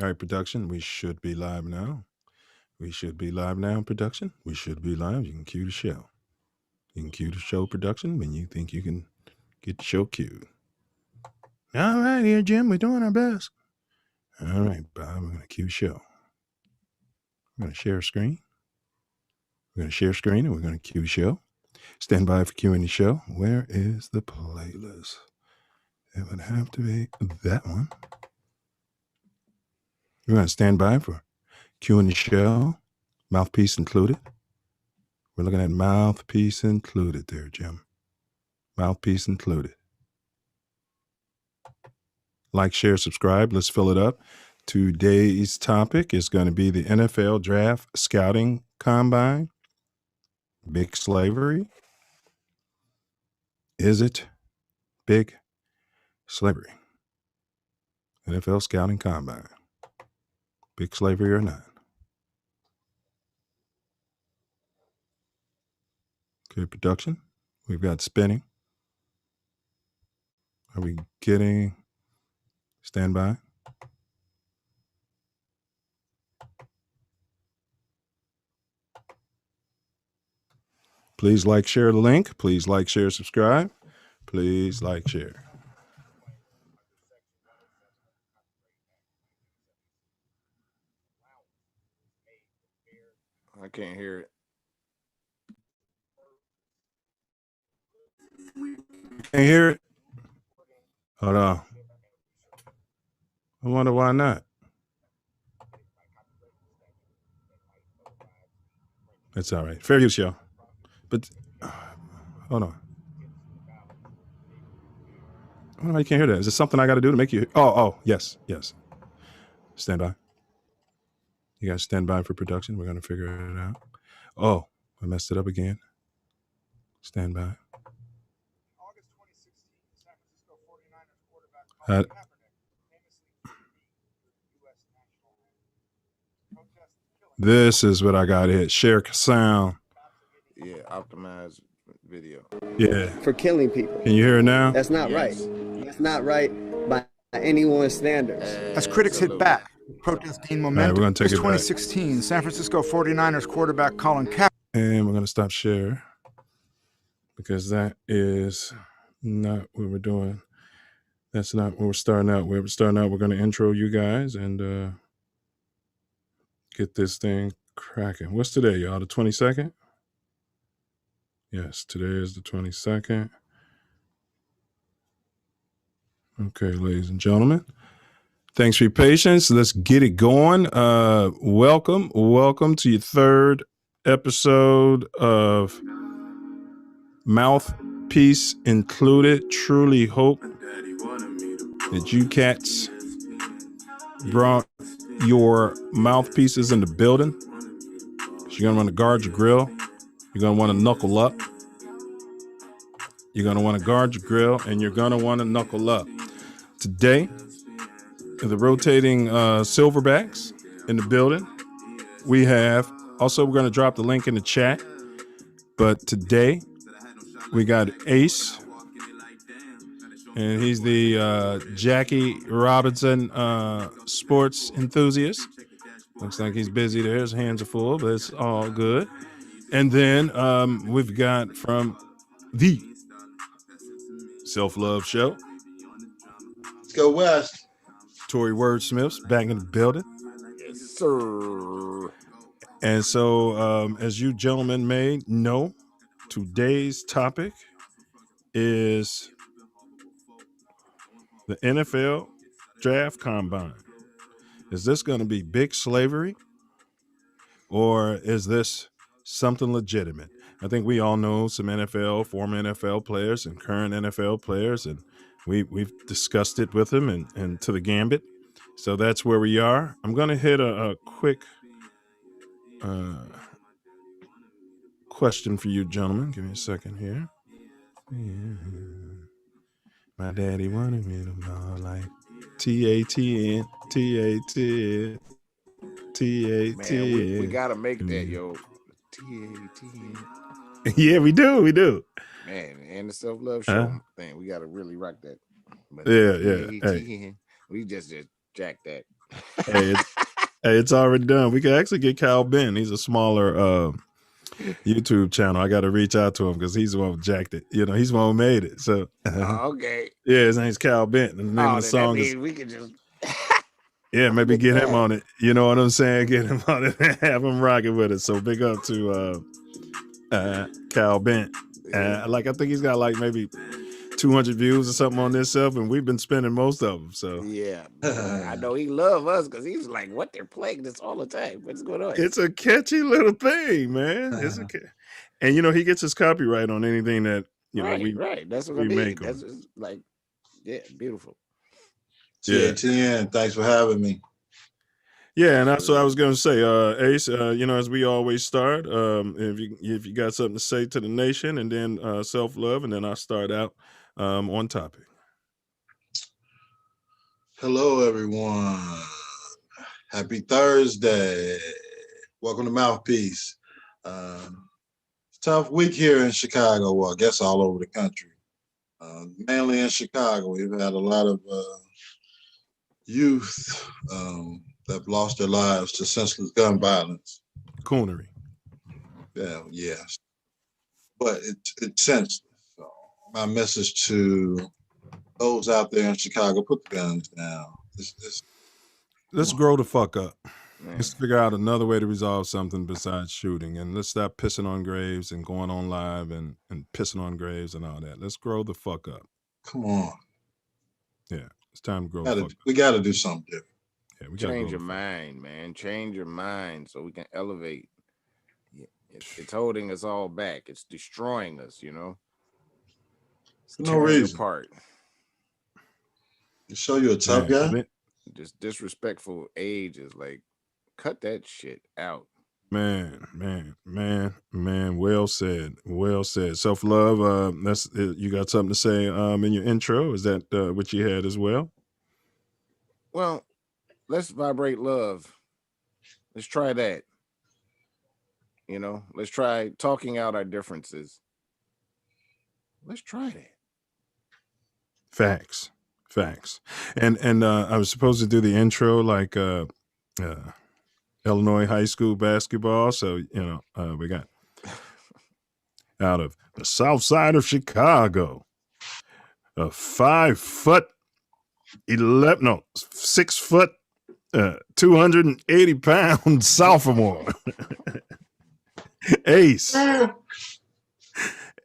All right, production. We should be live now. We should be live now, production. We should be live. You can cue the show. You can cue the show, production, when you think you can get the show cued. All right, here, Jim. We're doing our best. All right, Bob. We're going to cue the show. We're going to share a screen. We're going to share screen and we're going to cue the show. Stand by for cueing the show. Where is the playlist? It would have to be that one. We're going to stand by for cueing the show. Mouthpiece included. We're looking at Mouthpiece included there, Jim. Mouthpiece included. Like, share, subscribe. Let's fill it up. Today's topic is going to be the NFL Draft Scouting Combine. Big slavery. Is it big slavery? NFL Scouting Combine. Big slavery or not? Okay, production. We've got spinning. Are we getting standby? Please like, share the link. Please like, share, subscribe. Please like, share. I can't hear it. Can't hear it? Hold on. I wonder why not. It's all right. Fair use, y'all. But hold on. I wonder why you can't hear that. Is there something I got to do to make you? Oh, yes. Stand by. You guys stand by for production. We're going to figure it out. Oh, I messed it up again. Stand by. This is what I got here. Share sound. Yeah, optimized video. Yeah. For killing people. Can you hear it now? That's not right. That's not right by anyone's standards. As critics hit back, protests gain momentum. Right, we're going to take it 2016, San Francisco 49ers quarterback Colin Kaepernick. And we're going to stop share because that is not what we're doing. That's not what we're starting out. We're going to intro you guys and get this thing cracking. What's today, y'all? The 22nd? Yes, today is the 22nd. Okay, ladies and gentlemen. Thanks for your patience. Let's get it going. Welcome to your third episode of Mouthpiece Included. Truly hope that you cats brought your mouthpieces in the building. You're going to want to guard your grill. You're going to want to knuckle up. You're going to want to guard your grill, and you're going to want to knuckle up. Today, the rotating silverbacks in the building. We have, also we're going to drop the link in the chat, but today we got Ace, and he's the Jackie Robinson sports enthusiast. Looks like he's busy there. His hands are full, but it's all good. And then we've got from the Self-Love Show. Let's go West. Tory Wordsmith's back in the building. Yes, sir. And so, as you gentlemen may know, today's topic is the NFL Draft Combine. Is this going to be big slavery, or is this something legitimate? I think we all know some former NFL players and current NFL players, and we've discussed it with them and to the gambit. So that's where we are. I'm going to hit a quick question for you, gentlemen. Give me a second here. Yeah. My daddy wanted me to ball like TATN, TATN, TATN. Man, we got to make that, yo. TATN. Yeah, we do. Man, and the Self-Love Show thing, we got to really rock that. But yeah. Hey. We just jack that. Hey, it's already done. We can actually get Cal Ben. He's a smaller YouTube channel. I got to reach out to him because he's the one who jacked it. You know, he's the one who made it. So Okay. yeah, his name's Cal Ben. And the name of the Then song that is means we could just yeah, maybe get him that. on it. You know what I'm saying? Get him on it and have him rocking with it. So big up to Cal Ben. Like I think he's got like maybe 200 views or something on this stuff, and we've been spending most of them. So yeah, I know he love us because he's like, what, they're playing this all the time. What's going on? it's a catchy little thing, man. It's and you know he gets his copyright on anything that you know we right. That's what I we mean. make That's just like, yeah, beautiful. TATN, thanks for having me. Yeah, and that's what I was going to say, Ace. You know, as we always start, if you got something to say to the nation, and then self-love, and then I'll start out on topic. Hello, everyone. Happy Thursday. Welcome to Mouthpiece. Tough week here in Chicago. Well, I guess all over the country. Mainly in Chicago, we've had a lot of youth that have lost their lives to senseless gun violence. Coonery. Yeah, yes. But it's senseless. So my message to those out there in Chicago, put the guns down. Let's grow the fuck up. Man. Let's figure out another way to resolve something besides shooting, and let's stop pissing on graves and going on live and pissing on graves and all that. Let's grow the fuck up. Come on. Yeah, it's time to grow the fuck up. We got to do something different. Yeah, we Change your mind, man. Change your mind so we can elevate. It's holding us all back. It's destroying us, you know. It's no reason. Apart. To show you a tough guy. Just disrespectful age is like, cut that shit out. Man. Well said. Well said. Self-love. That's you got something to say in your intro. Is that what you had as well? Well, let's vibrate love. Let's try that. You know, let's try talking out our differences. Let's try that. Facts. And I was supposed to do the intro like Illinois high school basketball. So, you know, we got out of the south side of Chicago, a 6 foot, 280 pound sophomore, Ace.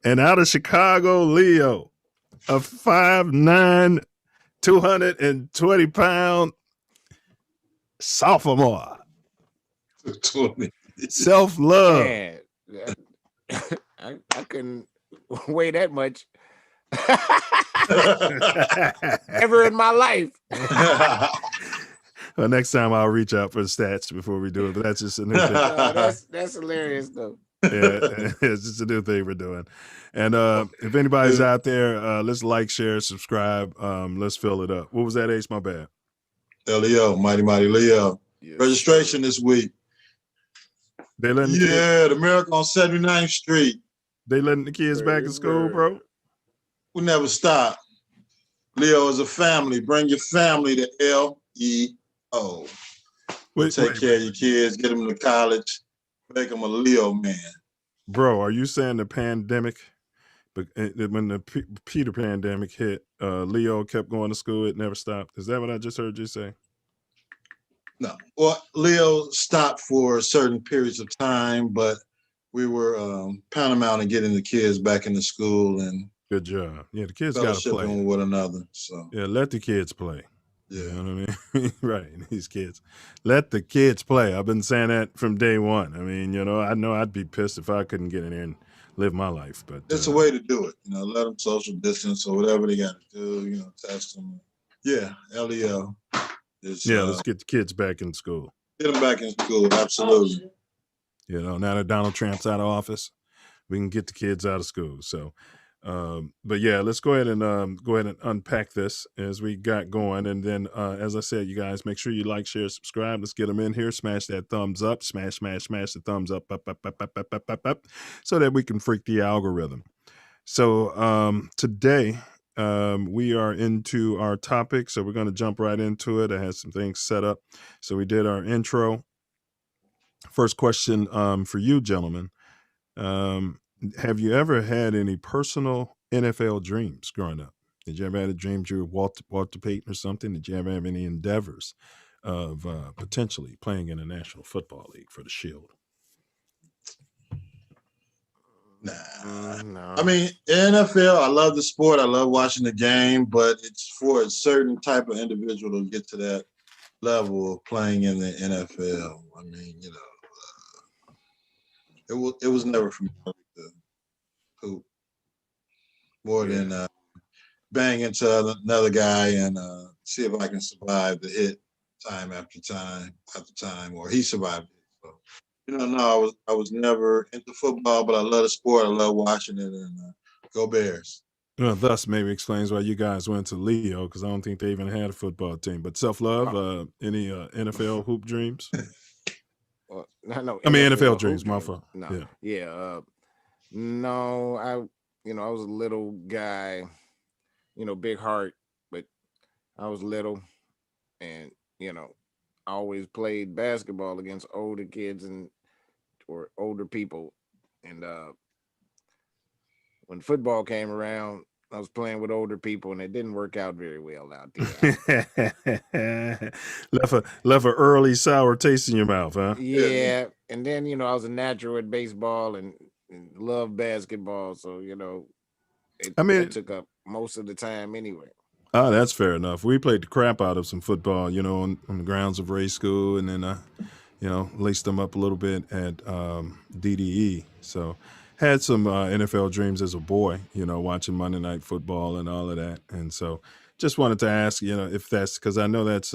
And out of Chicago, Leo, a 5'9", 220 pound sophomore. Self-love. Man, I couldn't weigh that much ever in my life. Well, next time I'll reach out for the stats before we do it, but that's just a new thing. No, that's hilarious though. Yeah, it's just a new thing we're doing. And if anybody's out there, let's like, share, subscribe. Let's fill it up. What was that, Ace? My bad. Leo, mighty Leo. Yes. Registration this week. They letting the kids, the Miracle on 79th Street. They letting the kids back in school, bro? We never stop. Leo is a family. Bring your family to LEO. Take care of your kids, get them to college, make them a Leo man. Bro, are you saying the pandemic, when the Peter pandemic hit, Leo kept going to school, it never stopped? Is that what I just heard you say? No. Well, Leo stopped for certain periods of time, but we were pounding out and getting the kids back into school and good job. Yeah, the kids got to play with one another. So yeah, let the kids play. Yeah, you know what I mean. Right, these kids, let the kids play. I've been saying that from day one. I mean, you know I'd be pissed if I couldn't get in there and live my life. But it's a way to do it. You know, let them social distance or whatever they got to do. You know, test them. Yeah, LEO. Let's get the kids back in school. Get them back in school, absolutely. You know, now that Donald Trump's out of office, we can get the kids out of school. So, but yeah, let's go ahead and unpack this as we got going. And then, as I said, you guys, make sure you like, share, subscribe. Let's get them in here. Smash that thumbs up. Smash the thumbs up, up, so that we can freak the algorithm. So today, we are into our topic, so we're going to jump right into it. I had some things set up. So we did our intro. First question for you, gentlemen. Have you ever had any personal NFL dreams growing up? Did you ever have a dream you were Walter Payton or something? Did you ever have any endeavors of potentially playing in a National Football League for the Shield? Nah. No. I mean, NFL, I love the sport. I love watching the game, but it's for a certain type of individual to get to that level of playing in the NFL. I mean, you know, it was never for me to hoop more than bang into another guy and see if I can survive the hit time after time after time, or he survived it. So, you know, no, I was never into football, but I love the sport. I love watching it, and go Bears. Well, thus maybe explains why you guys went to Leo, because I don't think they even had a football team. But self-love, any NFL hoop dreams? No, I mean, NFL hoop dreams, my fault. No, no, I was a little guy, big heart, but I was little, and I always played basketball against older kids or older people, and when football came around, I was playing with older people, and it didn't work out very well out there. left a early sour taste in your mouth, huh? Yeah, and then I was a natural at baseball and loved basketball, so it took up most of the time anyway. Oh, that's fair enough. We played the crap out of some football, on the grounds of Ray School, and then laced them up a little bit at DDE. So had some NFL dreams as a boy, watching Monday Night Football and all of that. And so just wanted to ask, if that's, because I know that's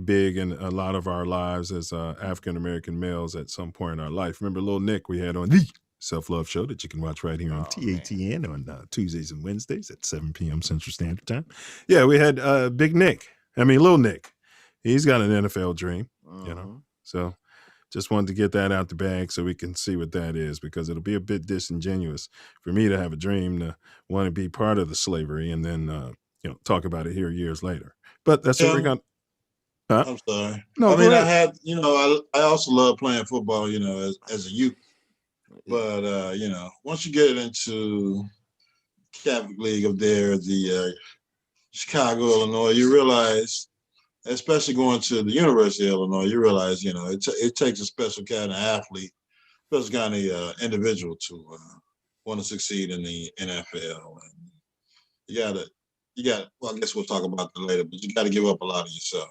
big in a lot of our lives as African-American males at some point in our life. Remember Lil Nick we had on the Self-Love Show that you can watch right here on TATN on Tuesdays and Wednesdays at 7 p.m. Central Standard Time. Yeah, we had Lil Nick. He's got an NFL dream, So just wanted to get that out the bag so we can see what that is, because it'll be a bit disingenuous for me to have a dream to want to be part of the slavery and then, talk about it here years later. But that's what we're going to. Huh? I'm sorry. No, I mean, ahead. I had, I also love playing football, as a youth. But, once you get into Catholic League up there, the Chicago, Illinois, you realize, especially going to the University of Illinois, you realize, it takes a special kind of athlete, special kind of individual to want to succeed in the NFL. And you got, well, I guess we'll talk about that later, but you got to give up a lot of yourself.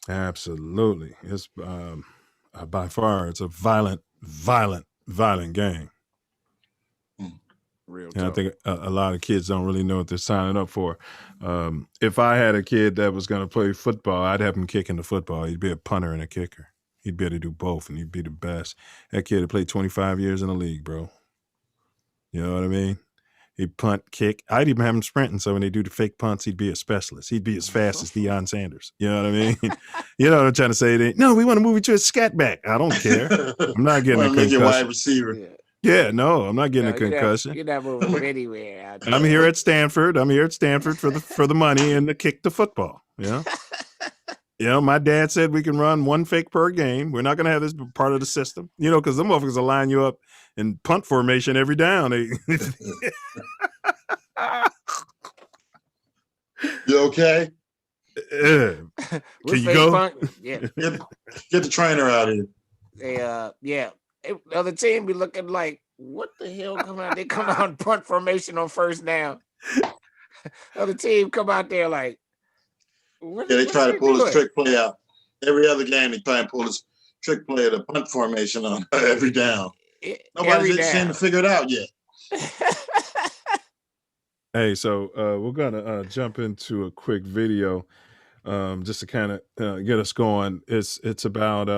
Absolutely. It's by far, it's a violent game. Real And I talk. think a lot of kids don't really know what they're signing up for. If I had a kid that was going to play football, I'd have him kicking the football. He'd be a punter and a kicker. He'd be able to do both, and he'd be the best. That kid had played 25 years in the league, bro. You know what I mean? He'd punt, kick. I'd even have him sprinting, so when they do the fake punts, he'd be a specialist. He'd be as fast as Deion Sanders. You know what I mean? You know what I'm trying to say? No, we want to move you to a scat back. I don't care. I'm not getting a Make you a wide concussion. receiver. Yeah, no, I'm not getting a concussion. You're not moving anywhere out there. I'm here at Stanford. for the money and to kick the football. My dad said we can run one fake per game. We're not going to have this part of the system, because them motherfuckers will line you up in punt formation every down. You okay? Can you go? Yeah. Get the trainer out here. The other team be looking like, what the hell come out? They come out in punt formation on first down. Other team come out there like, they try to pull his trick play out. Every other game, they try and pull his trick play, the punt formation on every down. Nobody's seemed to figure it out yet. Hey, so we're gonna jump into a quick video, just to kind of get us going. It's about.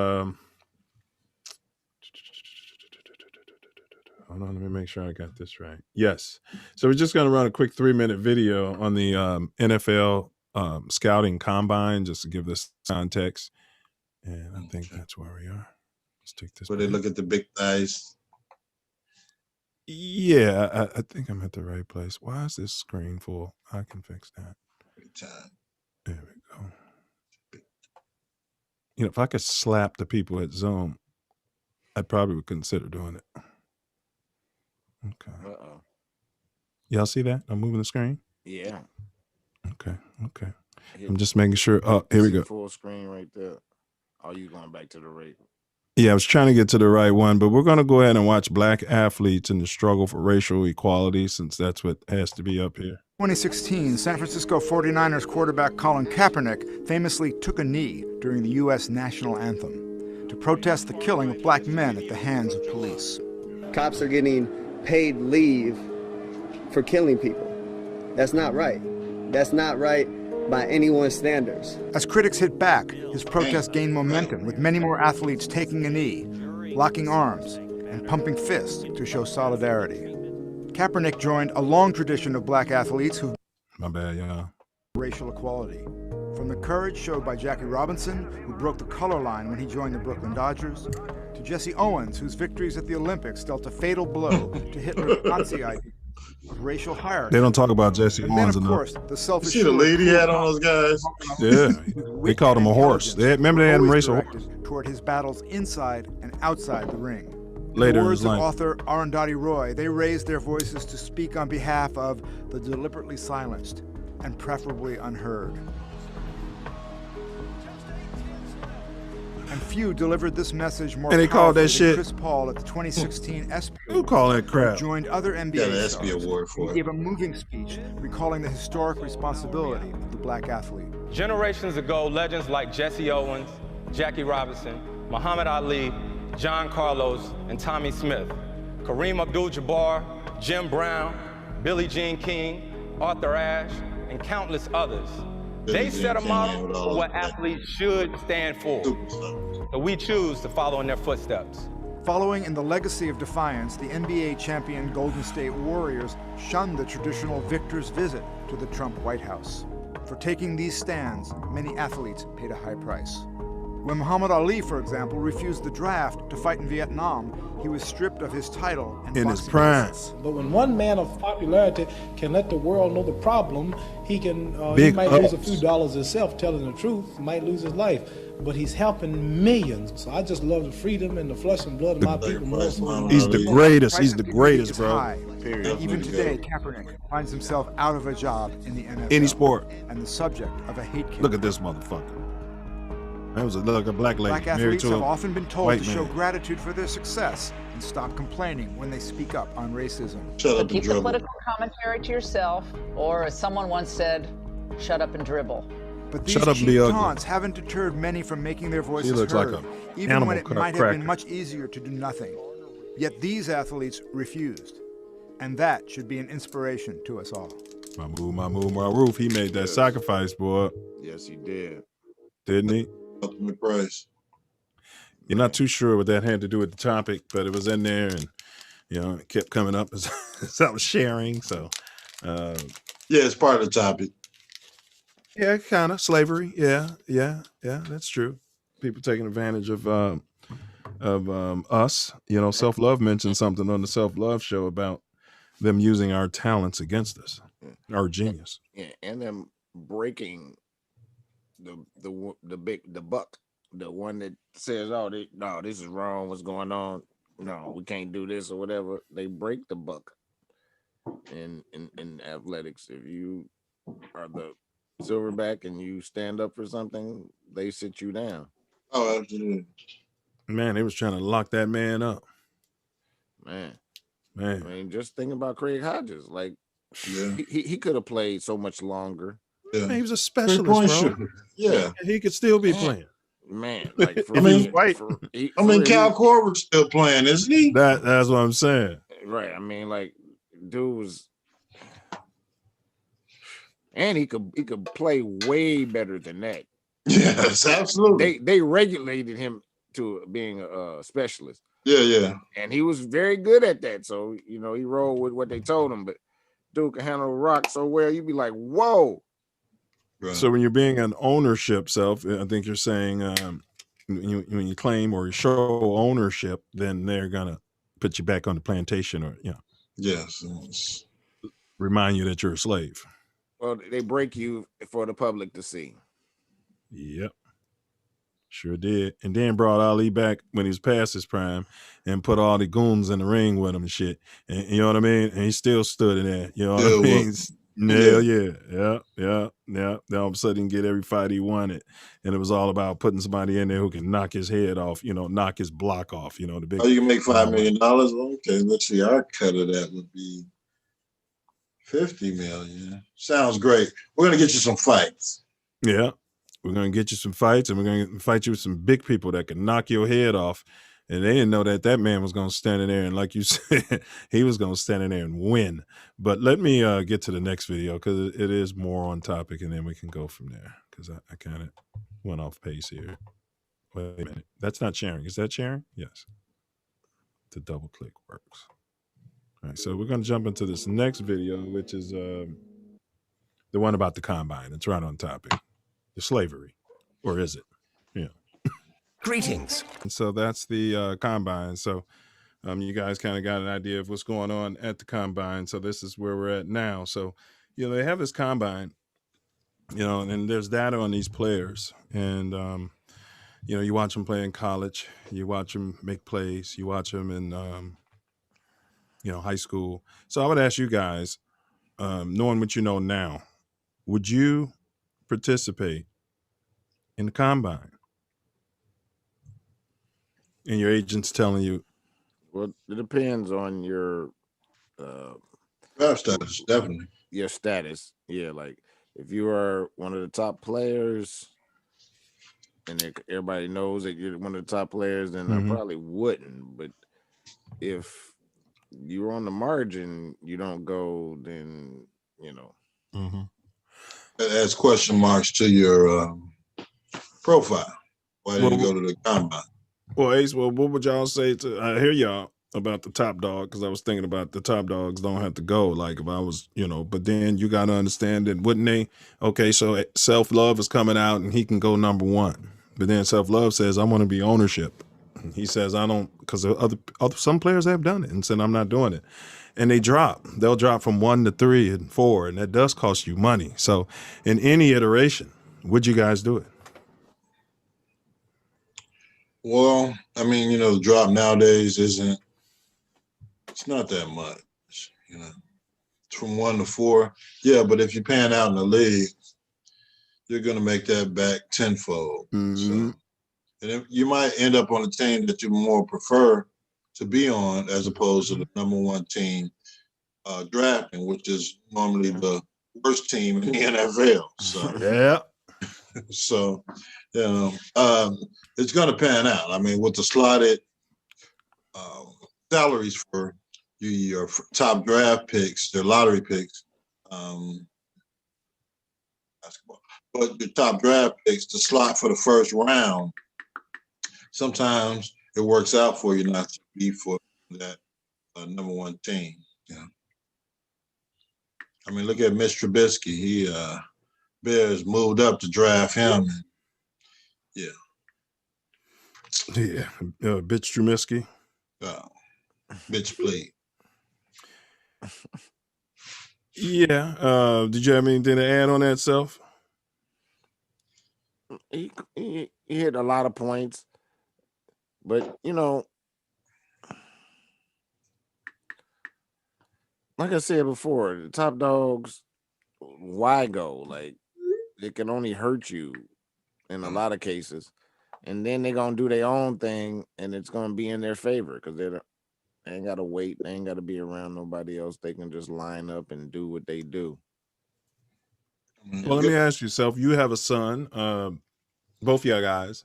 Hold on, let me make sure I got this right. Yes, so we're just gonna run a quick 3-minute video on the NFL scouting combine, just to give this context. And I think that's where we are. Let's take this. Where they look at the big thighs. Yeah, I think I'm at the right place. Why is this screen full? I can fix that. Time. There we go. You know, if I could slap the people at Zoom, I probably would consider doing it. Okay. Uh-oh. Y'all see that? I'm moving the screen? Yeah. Okay. Hit- I'm just making sure. Oh, here we see go. Full screen right there. Oh, you going back to the rate? Yeah, I was trying to get to the right one, but we're going to go ahead and watch black athletes in the struggle for racial equality, since that's what has to be up here. 2016, San Francisco 49ers quarterback Colin Kaepernick famously took a knee during the U.S. national anthem to protest the killing of black men at the hands of police. Cops are getting paid leave for killing people. That's not right. That's not right by anyone's standards. As critics hit back, his protest gained momentum, with many more athletes taking a knee, locking arms, and pumping fists to show solidarity. Kaepernick joined a long tradition of black athletes who've My bad, y'all. racial equality. From the courage showed by Jackie Robinson, who broke the color line when he joined the Brooklyn Dodgers, to Jesse Owens, whose victories at the Olympics dealt a fatal blow to Hitler's Nazi idea of racial hierarchy. They don't talk about Jesse And then, Owens of enough. course, the You selfish. see the lead he had on those guys? Yeah, they called him a horse. Remember they had him race a horse toward his battles inside and outside the ring. later in Words his of life. author Arundhati Roy, they raised their voices to speak on behalf of the deliberately silenced and preferably unheard. And few delivered this message more And they called that powerfully than shit- Chris Paul at the 2016 ESPY Who call that crap? joined other NBA Got an ESPY stars. award for He it. gave a moving speech recalling the historic responsibility of the black athlete. Generations ago, legends like Jesse Owens, Jackie Robinson, Muhammad Ali, John Carlos, and Tommy Smith, Kareem Abdul-Jabbar, Jim Brown, Billie Jean King, Arthur Ashe, and countless others. Billie They Jean set a King model with all for those what black athletes should stand for. superstars. So we choose to follow in their footsteps. Following in the legacy of defiance, the NBA champion Golden State Warriors shunned the traditional victor's visit to the Trump White House. For taking these stands, many athletes paid a high price. When Muhammad Ali, for example, refused the draft to fight in Vietnam, he was stripped of his title and In his boxing prime. license. But when one man of popularity can let the world know the problem, he can he Big might lose a ups. few dollars himself telling the truth, might lose his life, but he's helping millions. So I just love the freedom and the flesh and blood of my Big people more price, so than man. He's the greatest. He's the Price of greatest, is bro. high. Period. And even Definitely today, Kaepernick finds himself out of a job in the NFL. Any sport. And the subject of a hate case. Look at this motherfucker. That was a black lady Black married athletes to have a often been told white to show man. gratitude for their success and stop complaining when they speak up on racism. Shut up and Keep the dribble. political commentary to yourself, or as someone once said, shut up and dribble. But these Shut up and cheap be ugly. taunts haven't deterred many from making their voices looks heard, like a even animal when it might have cracker. been much easier to do nothing. Yet these athletes refused, and that should be an inspiration to us all. My roof. He made that sacrifice, boy, Yes, he did. didn't he? Ultimate price. You're not too sure what that had to do with the topic, but it was in there, and it kept coming up as, as I was sharing. So, Yeah, it's part of the topic. yeah, kind of slavery. Yeah, that's true. People taking advantage of us. Self-love mentioned something on the self-love show about them using our talents against us, our genius. Yeah, and them breaking the buck, the one that says, "Oh, no, this is wrong. What's going on? No, we can't do this or whatever." They break the buck. In athletics, if you are the silverback and you stand up for something, they sit you down. Oh, absolutely. Man, they was trying to lock that man up. Man, I Man, mean, just think about Craig Hodges. Like, Yeah. he could have played so much longer. Yeah. he was a Three-point specialist, bro. shooter. Yeah. He could still be playing. Man, like for If he real, was white. Cal Korver's still playing, isn't he? That's what I'm saying. Right. I mean, like, dude was, and he could play way better than that. Yes, absolutely. They regulated him to being a specialist, Yeah. and he was very good at that. So he rolled with what they told him. But dude can handle the rock so well, you'd be like, whoa. Right. So when you're being an ownership self, I think you're saying when you claim or you show ownership, then they're gonna put you back on the plantation, or Yes. Yes. Remind you that you're a slave. Well, they break you for the public to see. Yep. Sure did. And then brought Ali back when he was past his prime and put all the goons in the ring with him and shit. And you know what I mean? And he still stood in there. You know what I mean? Hell yeah. Yeah. Then all of a sudden get every fight he wanted. And it was all about putting somebody in there who can knock his head off, knock his block off, the big. Oh, you can make $5 million? Okay, let's see. Our cut of that would be 50 million. Sounds great. We're gonna get you some fights. Yeah. We're going to get you some fights, and we're going to fight you with some big people that can knock your head off. And they didn't know that man was going to stand in there. And like you said, he was going to stand in there and win. But let me get to the next video because it is more on topic, and then we can go from there because I kind of went off pace here. Wait a minute. That's not sharing. Is that sharing? Yes. The double click works. All right. So we're going to jump into this next video, which is the one about the combine. It's right on topic. The slavery, or is it? Yeah. Greetings. And so that's the combine. So you guys kind of got an idea of what's going on at the combine. So this is where we're at now. So, they have this combine, and there's data on these players. And, you watch them play in college. You watch them make plays. You watch them in, high school. So I would ask you guys, knowing what you know now, would you participate in the combine? And your agent's telling you? Well, it depends on your draft status, definitely. Your status. Yeah, like if you are one of the top players and everybody knows that you're one of the top players, then I probably wouldn't. But if you're on the margin, you don't go, then That adds question marks to your profile. Why didn't you go to the combine? Well, Ace, what would y'all say to? I hear y'all about the top dog because I was thinking about the top dogs don't have to go. Like if I was, but then you got to understand that, wouldn't they? Okay, so self-love is coming out and he can go number one, but then self-love says I want to be ownership. He says I don't, because some players have done it and said I'm not doing it, and they'll drop from 1 to 3 and 4, and that does cost you money. So in any iteration, would you guys do it? Well, I mean, the drop nowadays it's not that much, It's from 1 to 4. Yeah, but if you pan out in the league, you're going to make that back tenfold. So, and you might end up on a team that you more prefer to be on as opposed to the number one team drafting, which is normally the worst team in the NFL. So, yeah. So, it's going to pan out. I mean, with the slotted salaries for your top draft picks, their lottery picks, basketball, but your top draft picks, the slot for the first round, sometimes it works out for you not to be for that number one team. I mean, look at Mitch Trubisky. He Bears moved up to draft him. Yeah. Bitch Trubisky. Bitch played. Yeah. Did you have anything to add on that, Self? He hit a lot of points, but like I said before, the top dogs, why go? Like it can only hurt you in a lot of cases, and then they're gonna do their own thing, and it's gonna be in their favor because they ain't gotta wait, they ain't gotta be around nobody else. They can just line up and do what they do. Well, let me ask you, Self. You have a son, both of y'all guys.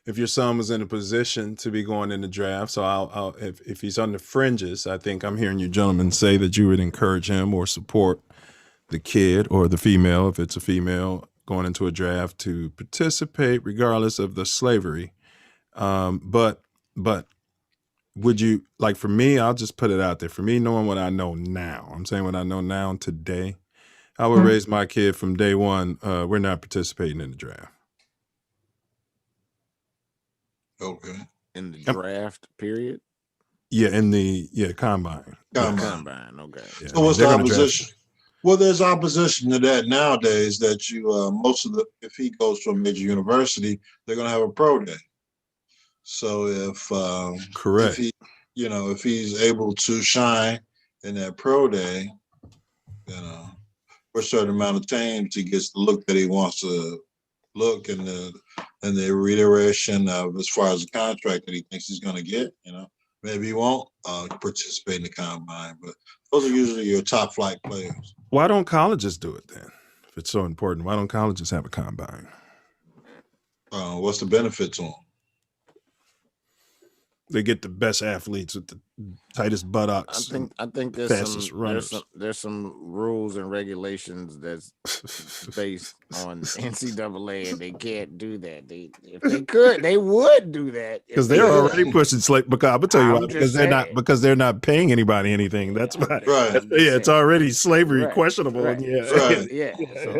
If your son was in a position to be going in the draft, so if he's on the fringes, I think I'm hearing you gentlemen say that you would encourage him or support the kid or the female, if it's a female, going into a draft to participate regardless of the slavery. But would you, like for me, I'll just put it out there. For me, knowing what I know now, I'm saying what I know now today, I would raise my kid from day one. We're not participating in the draft. Okay. In the draft period? Yeah, in the combine. Combine. Okay. Yeah, So what's the they're gonna draft opposition? Well, there's opposition to that nowadays. That you if he goes to a major university, they're gonna have a pro day. So if Correct. he, if he's able to shine in that pro day, for a certain amount of time, he gets the look that he wants to look, and the reiteration of as far as the contract that he thinks he's going to get. Maybe he won't participate in the combine, but those are usually your top flight players. Why don't colleges do it then? If it's so important, why don't colleges have a combine? What's the benefit to them? They get the best athletes with the tightest buttocks. I think there's some rules and regulations that's based on NCAA, and they can't do that. If they could, they would do that because they're already pushing slate. Because I'm tell you why, because they're not paying anybody anything. That's why. Right. It's already slavery questionable. Right. Yeah. Right. Yeah. So,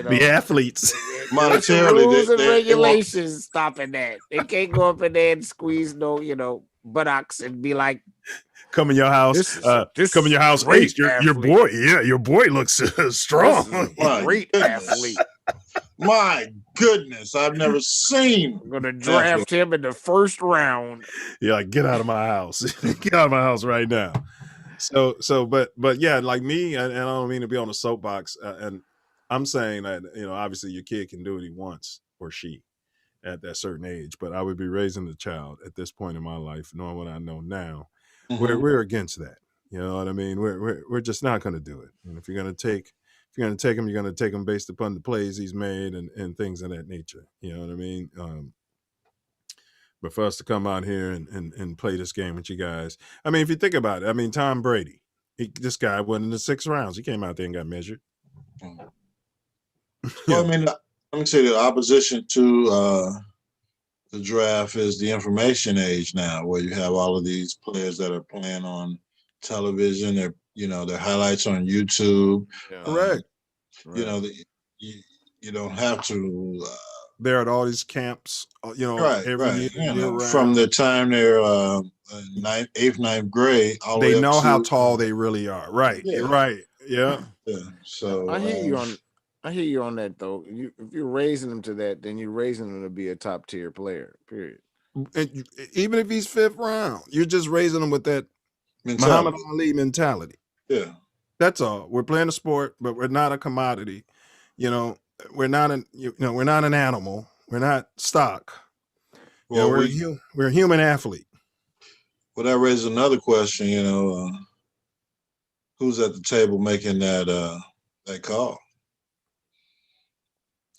the athletes monetarily rules and regulations stopping that. They can't go up in there and squeeze buttocks and be like, come in your house. Come in your house. Hey, your boy. Yeah, your boy looks strong. Great athlete. My goodness, I've never seen. I'm gonna draft him in the first round. Yeah, like, get out of my house. Get out of my house right now. But yeah, like me, and I don't mean to be on a soapbox, and I'm saying that obviously your kid can do what he wants, or she, at that certain age. But I would be raising the child at this point in my life, knowing what I know now. Mm-hmm. We're against that. You know what I mean? We're just not going to do it. And if you're going to take him, you're going to take him based upon the plays he's made and things of that nature. You know what I mean? But for us to come out here and play this game with you guys, I mean, if you think about it, I mean, Tom Brady, this guy went in the 6 rounds. He came out there and got measured. Well, I mean, let me say the opposition to the draft is the information age now, where you have all of these players that are playing on television. Their highlights on YouTube. Yeah. Correct. You don't have to. They're at all these camps, every year from the time they're 8th, 9th grade. They know how tall they really are. Right. Yeah. Right. Yeah. So I hear you on that though. If you're raising them to that, then you're raising them to be a top tier player. Period. And even if he's 5th round, you're just raising them with that mentality. Muhammad Ali mentality. Yeah, that's all. We're playing a sport, but we're not a commodity. We're not an animal. We're not stock. Well, we're a human athlete. Well, that raises another question. Who's at the table making that call?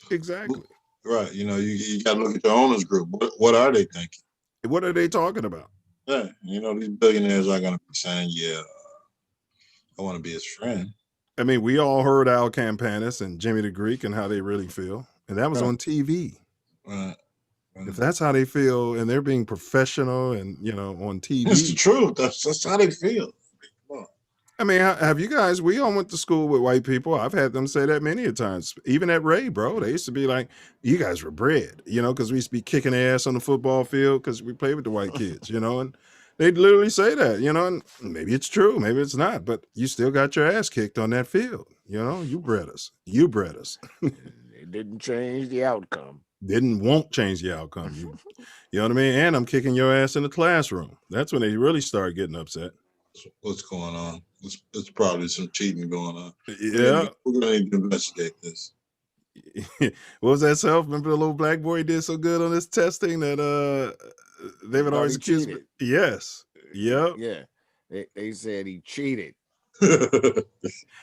Exactly. Right. You got to look at your owners group. What are they thinking? What are they talking about? Yeah. These billionaires are going to be saying, yeah, I want to be his friend. I mean, we all heard Al Campanis and Jimmy the Greek and how they really feel. And that was on TV. Right. If that's how they feel and they're being professional and, on TV. It's the truth. That's how they feel. I mean, have you guys, we all went to school with white people. I've had them say that many times. Even at Ray, bro, they used to be like, you guys were bred, because we used to be kicking ass on the football field because we played with the white kids, and they'd literally say that, and maybe it's true, maybe it's not, but you still got your ass kicked on that field. You bred us. You bred us. It didn't change the outcome. Won't change the outcome. You know what I mean? And I'm kicking your ass in the classroom. That's when they really start getting upset. What's going on? It's probably some cheating going on. Yeah. We're going to need to investigate this. What was that self? Remember the little black boy did so good on this testing that they would always accuse me? Yes. Yep. Yeah. They said he cheated.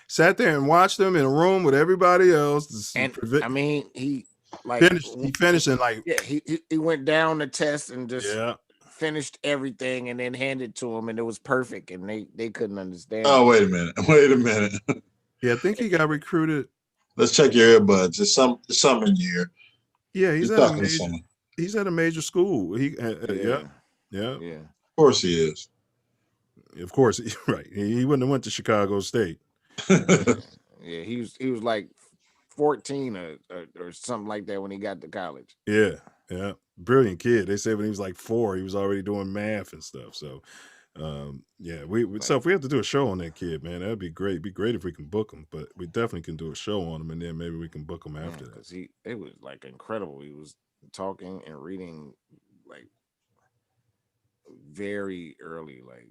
Sat there and watched him in a room with everybody else. And he finished and he went down the test and just finished everything and then handed to him, and it was perfect, and they couldn't understand. Oh, wait a minute. Yeah, I think he got recruited. Let's check your earbuds. There's some in here. Yeah, he's at a major school. Yeah. Of course he is. Of course, right. He wouldn't have went to Chicago State. Yeah, he was like 14 or something like that when he got to college. Yeah. Brilliant kid. They said when he was like 4, he was already doing math and stuff. So So if we have to do a show on that kid, man, that'd be great. It'd be great if we can book him, but we definitely can do a show on him, and then maybe we can book him after that. Because it was like incredible. He was talking and reading like very early, like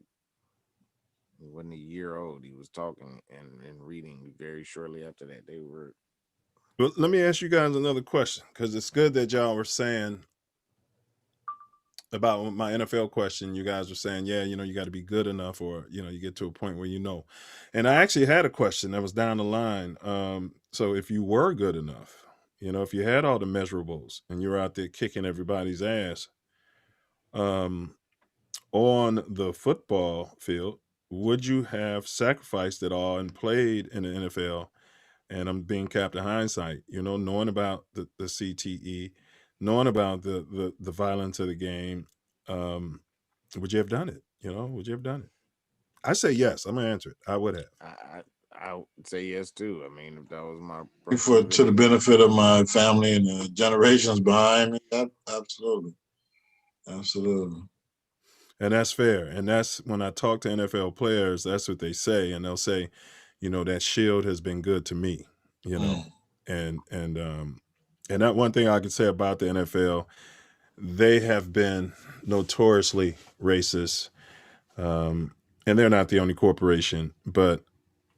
he wasn't a year old. He was talking and reading very shortly after that. They were. Well, let me ask you guys another question, because it's good that y'all were saying about my NFL question. You guys were saying, yeah, you got to be good enough, or, you get to a point where And I actually had a question that was down the line. So if you were good enough, if you had all the measurables and you're out there kicking everybody's ass on the football field, would you have sacrificed it all and played in the NFL? And I'm being Captain Hindsight, knowing about the CTE, knowing about the violence of the game. Would you have done it? Would you have done it? I say yes. I'm gonna answer it. I would have. I would say yes too. I mean, if that was my to the benefit of my family and the generations behind me, absolutely. And that's fair. And that's when I talk to NFL players, that's what they say, and they'll say, that shield has been good to me, and that one thing I can say about the NFL, they have been notoriously racist, and they're not the only corporation, but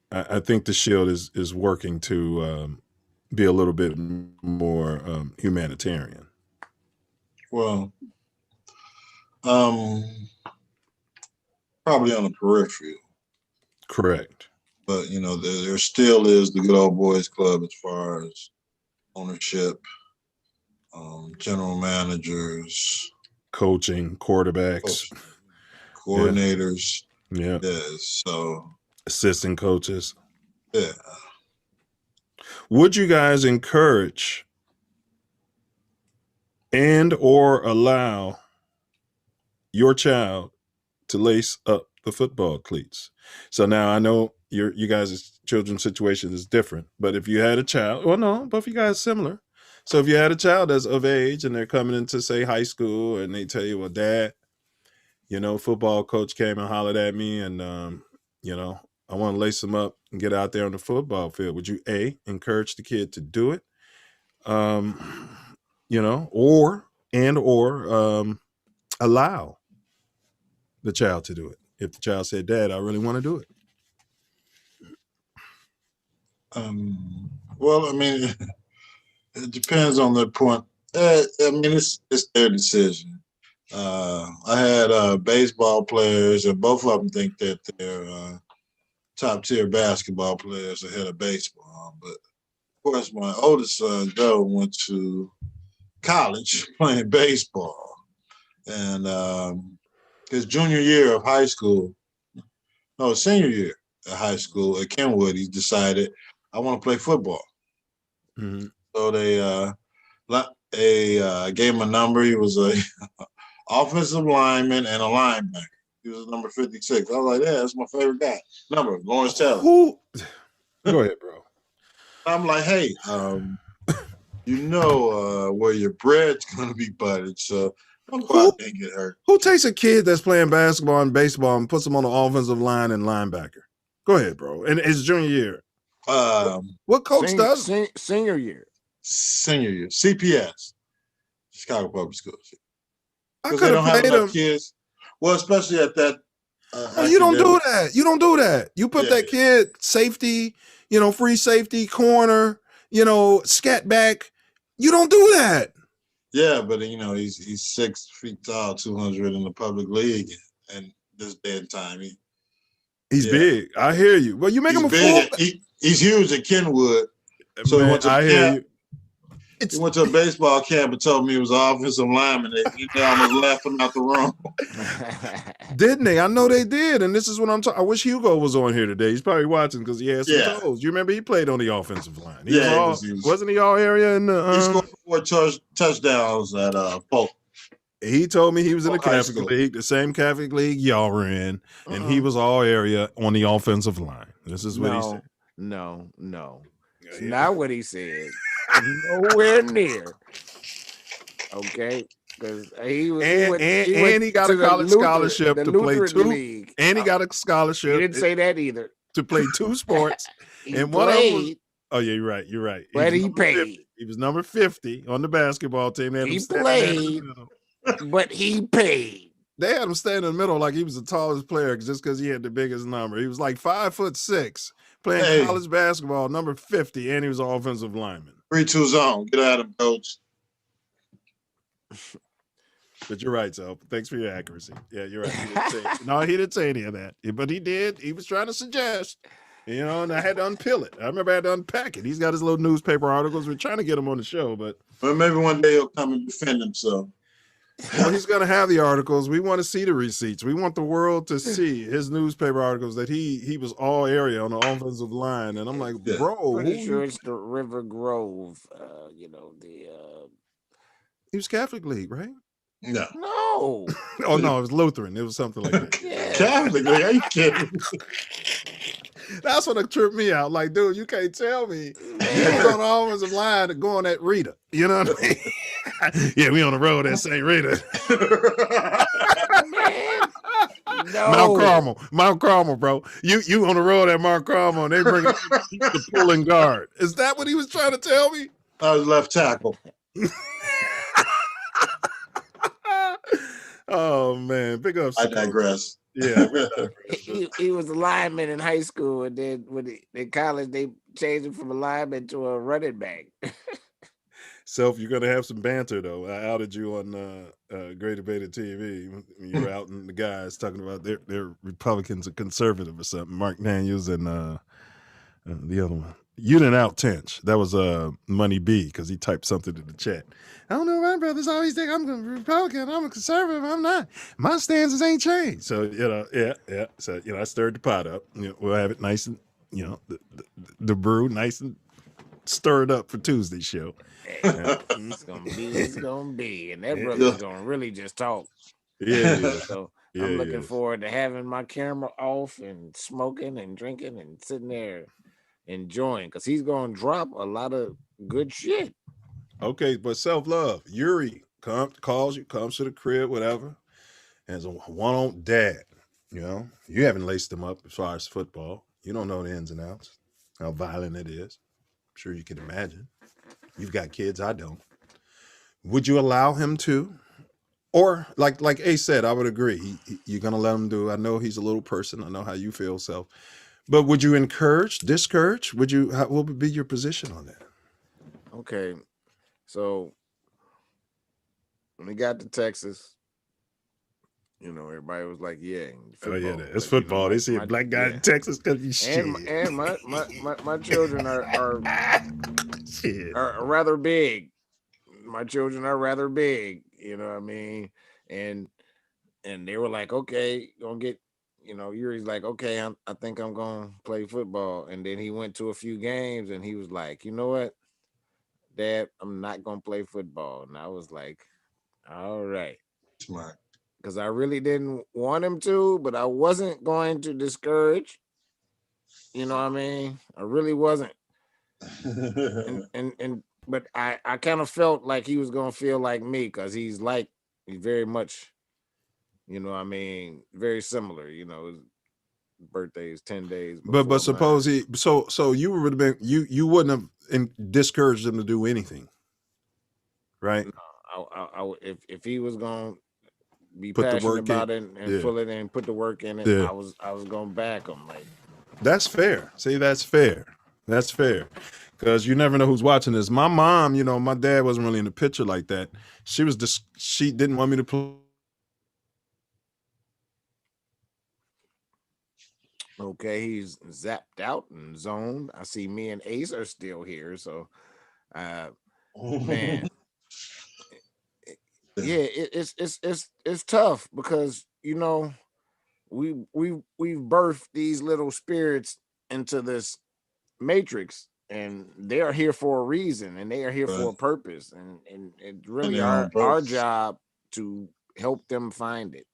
I think the shield is working to be a little bit more humanitarian. Well, probably on the periphery. Correct. But, there still is the good old boys club as far as ownership, general managers, coaching, quarterbacks, coordinators. Yeah. So assistant coaches. Yeah. Would you guys encourage and or allow your child to lace up the football cleats? So now I know you guys' children's situation is different, but if you had a child, both of you guys similar. So if you had a child that's of age and they're coming into, say, high school, and they tell you, well, Dad, football coach came and hollered at me, and I want to lace them up and get out there on the football field. Would you encourage the kid to do it? Or allow the child to do it if the child said, Dad, I really want to do it? Well, I mean, it depends on the point. I mean, it's their decision. I had baseball players, and both of them think that they're top tier basketball players ahead of baseball. But of course, my oldest son, Joe, went to college playing baseball. And his senior year of high school at high school at Kenwood, he decided, I want to play football. Mm-hmm. So they gave him a number. He was a offensive lineman and a linebacker. He was number 56. I was like, yeah, that's my favorite guy. Number, Lawrence Taylor. Who? Go ahead, bro. I'm like, hey, where your bread's going to be buttered, so don't go out there and get hurt. Who takes a kid that's playing basketball and baseball and puts him on the offensive line and linebacker? Go ahead, bro. And his junior year. What coach does? Senior year. CPS. Chicago Public Schools. Because they don't have enough kids. Well, especially at that. You don't do that. You don't do that. You put that kid safety, free safety, corner, scat back. You don't do that. Yeah, but he's 6 feet tall, 200 in the public league, and this day and time he's big. I hear you. Well, you make him a full. He's huge at Kenwood. So man, he went to hear you. He went to a baseball camp and told me he was an offensive lineman. He almost laughing out the room. Didn't they? I know they did. And this is what I'm talking. I wish Hugo was on here today. He's probably watching because he has some toes. You remember he played on the offensive line. Wasn't he all area in the? He scored 4 touchdowns at Polk. He told me he was in the Catholic League, the same Catholic League y'all were in, and he was all area on the offensive line. This is what he said. No. It's not what he said. Nowhere near. Okay. because he got a college scholarship to play two. League. And he got a scholarship. He didn't say that either. To play two sports. And one of them was, oh yeah, you're right. But he paid. 50. He was number 50 on the basketball team. He played, but he paid. They had him stand in the middle like he was the tallest player just because he had the biggest number. He was like 5'6", playing college basketball, number 50, and he was an offensive lineman. 3-2 zone. Get at him, coach. But you're right, so thanks for your accuracy. Yeah, you're right. He didn't say any of that. But he did. He was trying to suggest, and I had to unpeel it. I remember I had to unpack it. He's got his little newspaper articles. We're trying to get him on the show, but well, maybe one day he'll come and defend himself. Well, he's going to have the articles. We want to see the receipts. We want the world to see his newspaper articles that he was all area on the offensive line. And I'm like, bro. Pretty sure it's the River Grove, He was Catholic League, right? No. No. Oh, no, it was Lutheran. It was something like that. Yeah. Catholic League? Are you kidding? That's what it tripped me out. Like, dude, you can't tell me he was on the offensive line to go on that Rita. You know what I mean? Yeah, we on the road at St. Rita. No. Mount Carmel, bro. You on the road at Mount Carmel, and they bring the pulling guard. Is that what he was trying to tell me? I was left tackle. Oh man, big ups. I digress. Yeah, he was a lineman in high school, and then in college they changed him from a lineman to a running back. Self, you're gonna have some banter though. I outed you on Great Debated TV. You were out and the guys talking about they're Republicans or conservative or something. Mark Daniels and the other one. You didn't out Tench. That was Money B because he typed something in the chat. I don't know, my brothers always think I'm a Republican. I'm a conservative. I'm not. My stances ain't changed. So yeah. So I stirred the pot up. We'll have it nice and the brew nice and stirred up for Tuesday's show. It's gonna be, and that brother's gonna really just talk. Yeah. So I'm looking forward to having my camera off and smoking and drinking and sitting there enjoying, because he's gonna drop a lot of good shit. Okay, but self-love. Yuri calls you, comes to the crib, whatever, and as a one-on dad. You haven't laced him up as far as football. You don't know the ins and outs, how violent it is. I'm sure you can imagine. You've got kids, I don't. Would you allow him to? Or like Ace said, I would agree. You're gonna let him do. I know he's a little person. I know how you feel, Self. But would you encourage, discourage? What would be your position on that? Okay, so when we got to Texas, everybody was like, "Yeah, football." It's football. They see a black guy in Texas because he's shit. And my children are rather big. My children are rather big. You know what I mean? And they were like, "Okay, gonna get." Yuri's like, okay, I think I'm going to play football. And then he went to a few games and he was like, you know what, Dad, I'm not going to play football. And I was like, all right. Smart. Because I really didn't want him to, but I wasn't going to discourage. You know what I mean? I really wasn't. But I kind of felt like he was going to feel like me because he's very much, very similar. His birthday is 10 days. But suppose so you would have been you wouldn't have discouraged him to do anything, right? No, if he was going to be passionate about it and pull it in, put the work in it, I was going to back him. Like, that's fair. See, that's fair. That's fair. Because you never know who's watching this. My mom, my dad wasn't really in the picture like that. She didn't want me to play. Okay, he's zapped out and zoned. I see me and Ace are still here, so man, it's tough because we've birthed these little spirits into this matrix, and they are here for a reason, and they are here for a purpose, and it's really our job to help them find it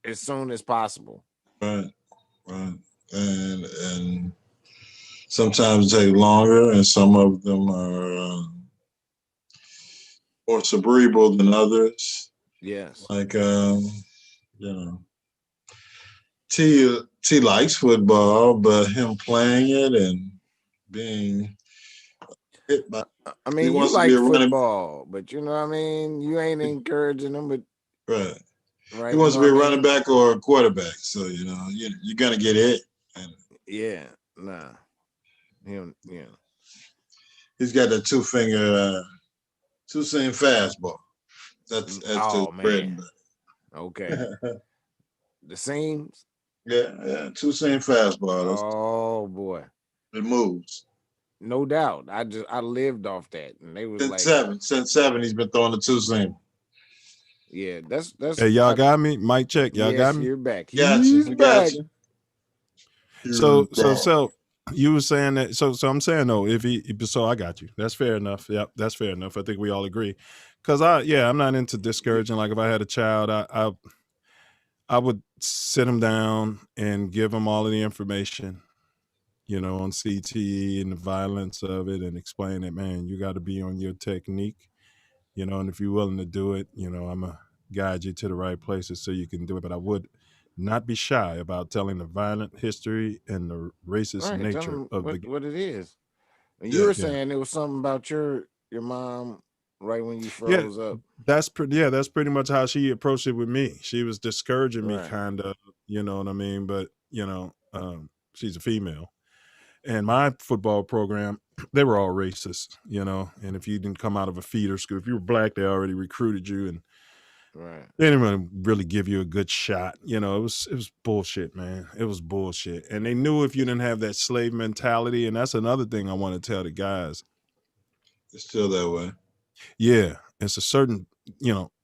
as soon as possible. Right. And sometimes it takes longer, and some of them are more cerebral than others. Yes. Like, T likes football, but him playing it and being hit by, I mean, he you wants to like be a running, football, but you know what I mean? You ain't encouraging them, but right. right. He wants you to know be a what I mean? running back or a quarterback. So, you're going to get hit. And Yeah, nah. Him, yeah. he's got that two-seam fastball. That's Oh his bread and man. Okay. butter. The seams. Yeah, two-seam fastball. Oh boy. It moves. No doubt. I lived off that, and they was like, Since seven, he's been throwing the two-seam. yeah, that's. Hey, y'all got me? Mic check. Y'all got Yes, me? you're back. Gotcha. He's We back. got you. So you were saying that. So I'm saying no. So I got you. That's fair enough. Yep, that's fair enough. I think we all agree. Because I'm not into discouraging. Like if I had a child, I would sit him down and give him all of the information, on CTE and the violence of it, and explain that, man, you got to be on your technique, and if you're willing to do it, I'm gonna guide you to the right places so you can do it. But I would not be shy about telling the violent history and the racist Right, tell nature them of what it is. And Yeah. you were saying it was something about your mom right when you froze up. That's pretty much how she approached it with me. She was discouraging me, Right. kind of, you know what I mean? But she's a female, and my football program, they were all racist, and if you didn't come out of a feeder school, if you were black, they already recruited you, and Right. they didn't even really give you a good shot. It was bullshit, man. It was bullshit. And they knew if you didn't have that slave mentality, and that's another thing I want to tell the guys. It's still that way. Yeah, it's a certain,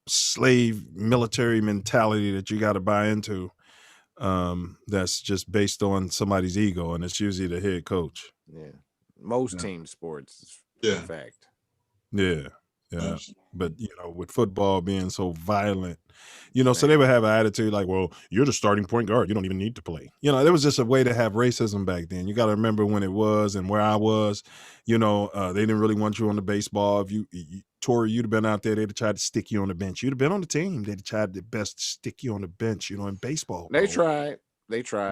slave military mentality that you got to buy into. That's just based on somebody's ego, and it's usually the head coach. Yeah. Most team sports, Yeah. in fact. Yeah. Yeah. But, with football being so violent, so Man. they would have an attitude like, well, you're the starting point guard. You don't even need to play. There was just a way to have racism back then. You got to remember when it was and where I was, they didn't really want you on the baseball. If Torrey, you'd have been out there, they'd have tried to stick you on the bench. You'd have been on the team. They'd have tried their best to stick you on the bench, in baseball. They tried.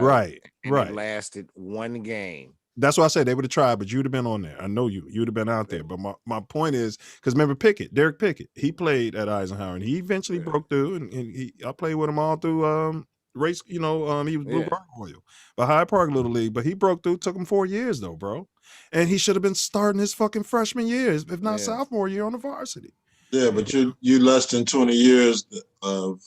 Right. And right. It lasted one game. That's why I say they would have tried, but you'd have been on there. I know you'd have been out there. But my point is, because remember Derek Pickett, he played at Eisenhower, and he eventually broke through, and I played with him all through race. He was Blue Bird Royal, but Hyde Park Little League. But he broke through. Took him 4 years though, bro, and he should have been starting his fucking freshman years, if not sophomore year on the varsity. Yeah, but you less than 20 years of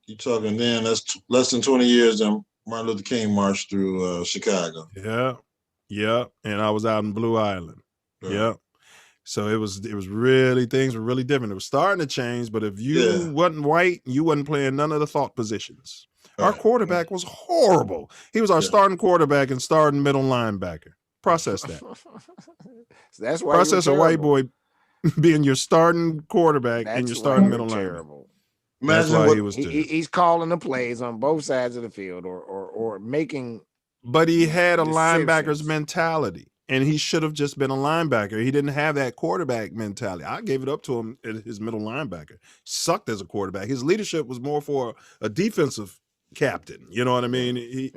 you talking then. That's less than 20 years. Martin Luther King marched through Chicago. Yeah, and I was out in Blue Island. Right. Yeah, so it was really, things were really different. It was starting to change, but if you wasn't white, you wasn't playing none of the thought positions. Right. Our quarterback was horrible. He was our starting quarterback and starting middle linebacker. Process that. So that's why process a white boy being your starting quarterback and your starting middle linebacker. Imagine why what he was he's calling the plays on both sides of the field or making. But he had a decisions. linebacker's mentality, and he should have just been a linebacker. He didn't have that quarterback mentality. I gave it up to him at his middle linebacker. Sucked as a quarterback. His leadership was more for a defensive captain. You know what I mean? He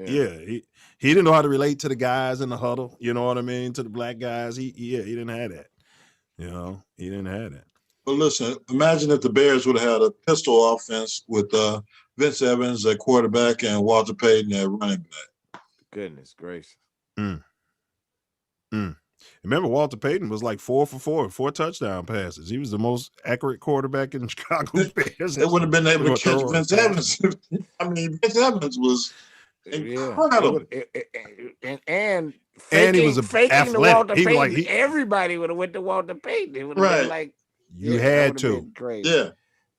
didn't know how to relate to the guys in the huddle. You know what I mean? To the black guys. He didn't have that. He didn't have that. But listen, imagine if the Bears would have had a pistol offense with Vince Evans at quarterback and Walter Payton at running back. Goodness gracious. Remember, Walter Payton was like 4 for 4 touchdown passes. He was the most accurate quarterback in Chicago Bears. They wouldn't have been able to catch Vince Evans. I mean, Vince Evans was incredible. And he was faking athletic. The Walter Payton. Like everybody would have went to Walter Payton. It would have been like you had to.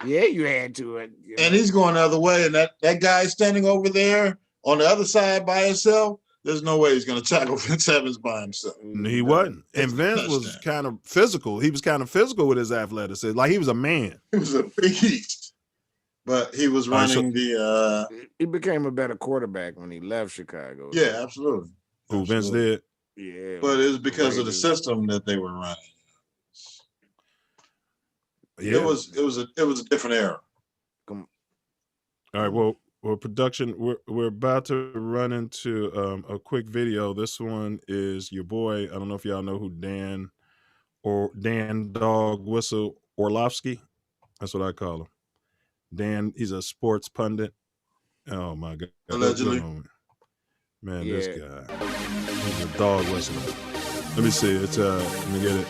Yeah, you had to. And he's going the other way, and that guy standing over there on the other side by himself. There's no way he's going to tackle Vince Evans by himself. He wasn't. And Vince was kind of physical. He was kind of physical with his athleticism. Like he was a man. He was a beast. But he was running He became a better quarterback when he left Chicago. Yeah, absolutely. Who Vince did? Yeah. But it was because of the system that they were running. Yeah. It was a different era. All right. Well, production, we're about to run into a quick video. This one is your boy. I don't know if y'all know who Dan Dog Whistle Orlovsky. That's what I call him. Dan, he's a sports pundit. Oh my God. Allegedly. Man, this guy. He's a dog whistle. Let me see. It's let me get it.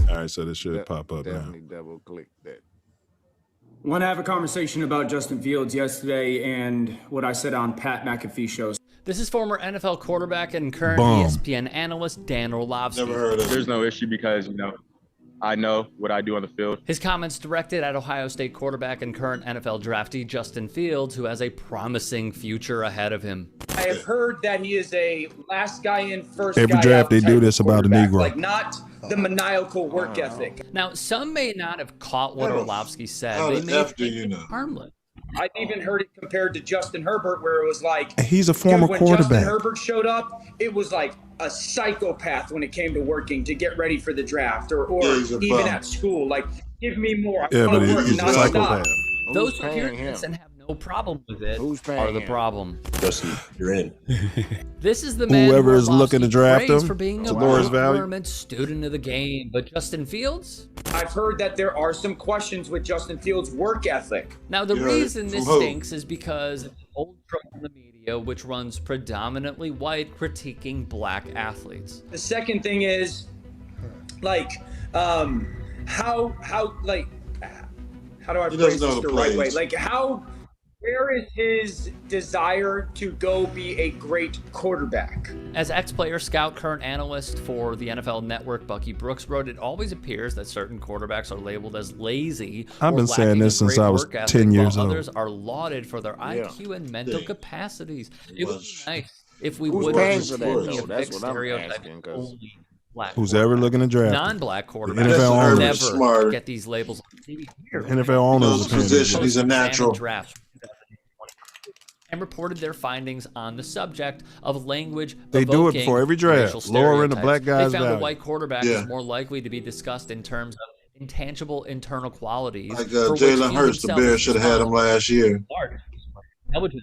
All right, so this should pop up now. Definitely double click that. I want to have a conversation about Justin Fields yesterday and what I said on Pat McAfee shows. This is former NFL quarterback and current ESPN analyst Dan Orlovsky. Never heard of it. There's no issue because, I know what I do on the field. His comments directed at Ohio State quarterback and current NFL draftee Justin Fields, who has a promising future ahead of him. I have heard that he is a last guy in, first Every guy draft out they type do of this about a quarterback. Negro. Like, not the maniacal work ethic. Now, some may not have caught what Orlovsky said. How They the may F do think you it's know? harmless. I've even heard it compared to Justin Herbert, where it was like, He's a former when quarterback. Justin Herbert showed up, it was like a psychopath when it came to working to get ready for the draft, or Yeah, he's a even bum. at school. Like, give me more. Yeah, but work he's a nonstop. psychopath. Those who paying hear him? this and have no problem with it Who's paying are the him? problem. Justin, you're in. This is the man Whoever who is looking to Orlovsky draft praised him for being to a lower his value. bookworm and student of the game. But Justin Fields? I've heard that there are some questions with Justin Fields' work ethic. Now, the Yeah, reason this from who? stinks is because of the old trope in the media, which runs predominantly white, critiquing black athletes. The second thing is, like, how do I He phrase doesn't know this the the right way? plays. Like, where is his desire to go be a great quarterback? As ex-player scout, current analyst for the NFL Network, Bucky Brooks wrote, it always appears that certain quarterbacks are labeled as lazy. I've or been saying lacking this a since great I was work ethic, 10 years while old. others are lauded for their IQ and mental Yeah. capacities. It would be nice if we Who's would paying for that, routinely though? That's affix what I'm stereotypes asking, 'cause only black Who's ever looking to draft him. non-black quarterbacks NFL owners. never Smarter. get these labels on TV. Here, NFL owners' Knows his opinion. position. He's a natural. Drafts and reported their findings on the subject of language. They do it evoking before every draft, racial lowering the stereotypes. black guy's They found value. a white quarterback Yeah. is more likely to be discussed in terms of intangible internal qualities. Like for which Jalen he Hurts, the himself Bears is should have had him last year.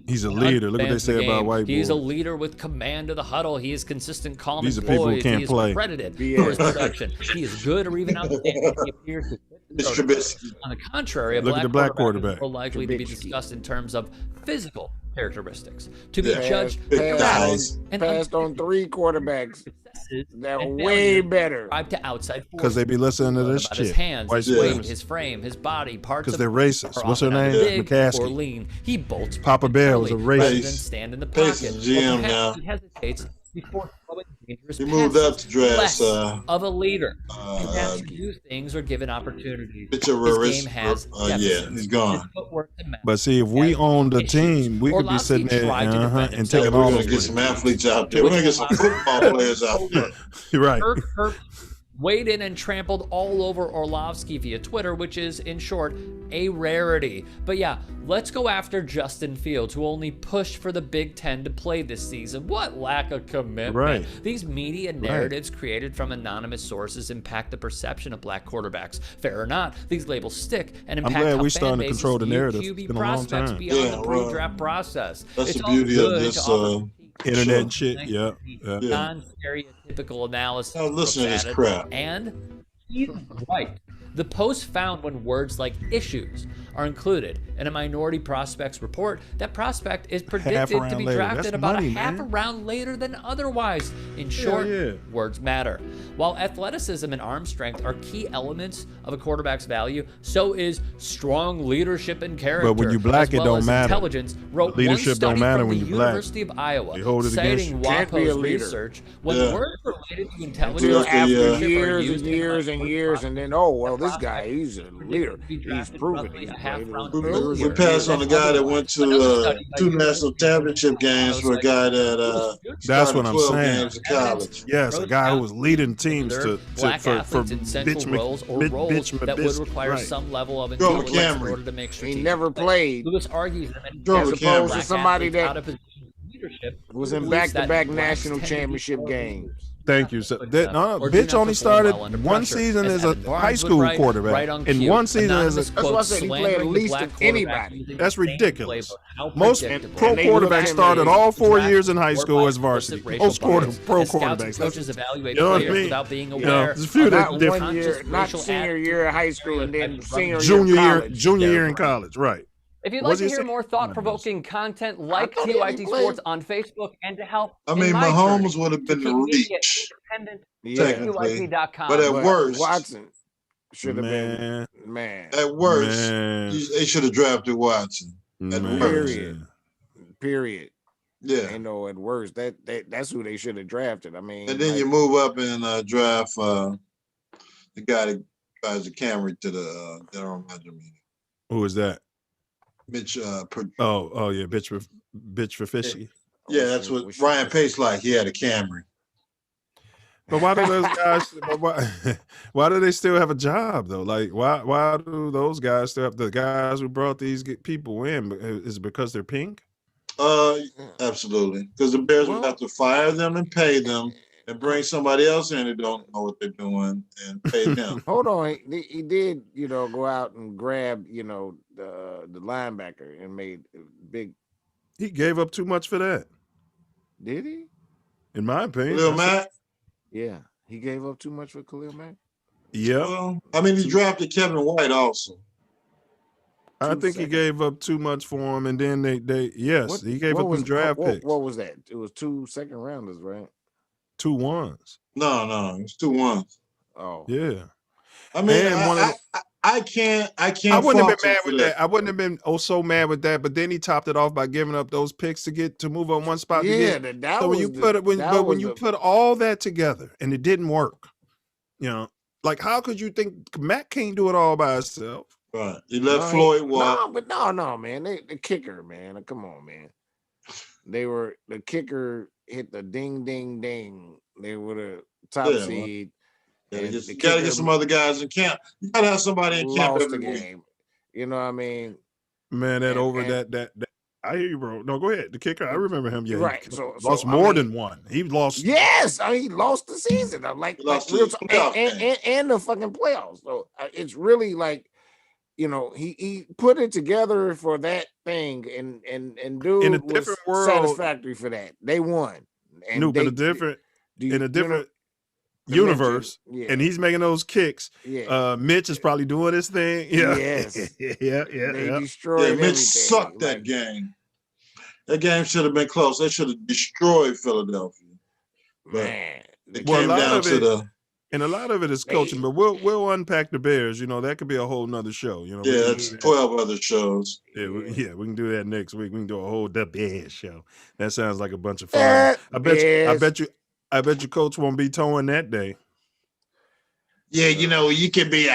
He's a leader. Look what they say about white He's a boys. leader with command of the huddle. He is consistent, calm, These and are people who poised. can't He is play. credited Yeah. for his production. He is good or even outstanding. He appears to fit the It's protocol. Trubisky. On the contrary, a Look at the black quarterback. is more likely to be discussed in terms of physical characteristics, to be Yeah. judged Big guys. Passed on 3 quarterbacks successes that are and way failures better. ascribed to outside Because they be listening to this about his chick. hands, White his weight, supremacists. his frame, his body, parts Because of they're racist. are What's her often name? either big McCaskey. or lean. He bolts Papa Bear was a early rather racist. than stand in the Pace pocket. is GM Or perhaps now. He hesitates before throwing dangerous He moved passes. up to draft, Less of a leader. He has to uh, do things or given opportunities. Mitchell His Rivers. game has Yeah, deficits. he's gone. His footwork and But see, if we has owned the issues. team, we could be Orlovsky sitting there tried to defend and himself. taking We're all gonna those get wins. some athletes out there. We're gonna get some football players out there. You're right. Kirk weighed in and trampled all over Orlovsky via Twitter, which is, in short, a rarity. But yeah, let's go after Justin Fields, who only pushed for the Big Ten to play this season. What lack of commitment. Right. These media narratives created from anonymous sources impact the perception of black quarterbacks. Fair or not, these labels stick and I'm impact glad how we fan starting to bases control the view narrative. QB It's been a long prospects time. beyond Yeah, the well, pre-draft process. that's It's the all beauty of good this, to offer Internet Sure. and shit. Yeah. Yeah. Yeah. non-stereotypical analysis. Now listen to this of crap. And he's right. The post found when words like issues are included in a minority prospects report, that prospect is predicted to round be later. drafted That's about money, a half man. a round later than otherwise. In short, yeah. words matter. While athleticism and arm strength are key elements of a quarterback's value, so is strong leadership and character. But when you black, as it well don't as matter. Intelligence wrote The leadership one study don't matter from when the you black. University of Iowa, They hold it against citing you. Can't be a WAPO's leader. research. When Yeah. words related to intelligence Until Just the, after uh, years and years and years, and then, oh, well, this guy, he's a leader. He's proven he's played We passed on a guy that went to 2 national championship games for a guy that That's started what I'm 12 saying. games in college. Yes, a guy who was leading teams to black for athletes in central roles or roles that would require some level of Drove a intelligence in Camry. order to make He strategic never plays. played. Lewis argues that many Drove a as opposed Camry. to somebody athletes out that of position of leadership was in believes back-to-back that blacks national tend to be championship more games. Thank you. So But, bitch or do not only perform started well under one pressure, season as as a Evan Barnes high would school write, quarterback, right on and cue. one season as Anonymous a. That's why I quotes said he played slandering at the least black than quarterback anybody. using That's the same ridiculous. playbook. How Most predictable. pro and they looked quarterbacks him started in- all 4 Draft years in high or school by as varsity. explicit racial Most bias. pro As scouts and quarterbacks. coaches evaluate You know what I players mean? without being You know, aware there's a few of that Not the 1 year, conscious not racial senior attitude year of high school, and stereotypes then of senior running year of junior year, college. junior year in Derek Brown. college, right? If you'd What's like to he hear saying? more thought-provoking content, like thought he TYT only Sports played- on Facebook, and to help I in mean, my Mahomes journey would have to been the keep media reach, independent, Yeah, technically. But TYT.com. at but worst, Watson should have been Man, at worst, man, they should have drafted Watson. At man. worst. period. Yeah. Ain't no at worst. That's who they should have drafted. I mean, And then like, you move up and draft the guy that drives the Camry to the general manager meeting. Who is that? Mitch. Oh yeah, bitch for fishy. Yeah, that's what Ryan Pace like. He had a Camry. But why do those guys? Why do they still have a job though? Like why do those guys still have the guys who brought these people in? Is it because they're pink? Absolutely. Because the Bears would have to fire them and pay them, and bring somebody else in who don't know what they're doing and pay them. Hold on, he did, go out and grab, the linebacker and made big. He gave up too much for that. Did he? In my opinion, Khalil Mack. Yeah, he gave up too much for Khalil Mack. Yeah. Well, I mean, he drafted Kevin White also. I think he gave up too much for him, and then he gave up some draft picks. What was that? It was 2 second rounders, right? 2 1s. No, it was 2 1s. Oh, yeah. I mean, I can't. I wouldn't have been mad with that. I wouldn't have been so mad with that. But then he topped it off by giving up those picks to move on one spot. Yeah, so when you put all that together and it didn't work, like how could you think Matt can't do it all by himself? Right. He let Floyd walk. No, man. The kicker, man. Come on, man. The kicker hit the ding, ding, ding. They were the top seed. You gotta get some other guys in camp. You gotta have somebody in camp every week. Game. You know what I mean? Man, that I hear you, bro. No, go ahead. The kicker, I remember him. Yeah, right. He So lost more than one. He lost. Yes, he lost the season. I'm like real and the fucking playoffs. So it's really like, he put it together for that thing, and dude in a was different world, satisfactory for that. They won. And in a different universe, and he's making those kicks. Yeah. Mitch is probably doing his thing. Yeah. Yes. yeah. They destroyed Mitch sucked that game. That game should have been close. They should have destroyed Philadelphia. Man. It came down to the. And a lot of it is coaching, but we'll unpack the Bears. That could be a whole nother show. Yeah, it's 12 other shows. Yeah, we can do that next week. We can do a whole The Bears show. That sounds like a bunch of fun. I bet you Coach won't be towing that day. Yeah, you could be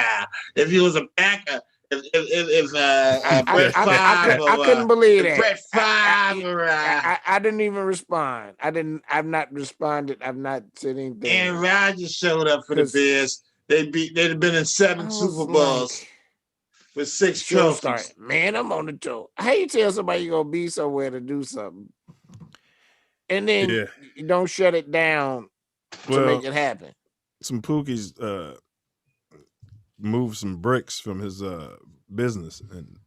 if he was a backer. If Brett Favre, I couldn't believe that. Brett Favre, I didn't even respond. I've not responded. I've not said anything. Aaron Rodgers showed up for the Bears. They'd have been in 7 Super Bowls with 6 trophies. Man, I'm on the toe. How you tell somebody you're gonna be somewhere to do something, and then you don't shut it down to make it happen? Some Pookie's moved some bricks from his business and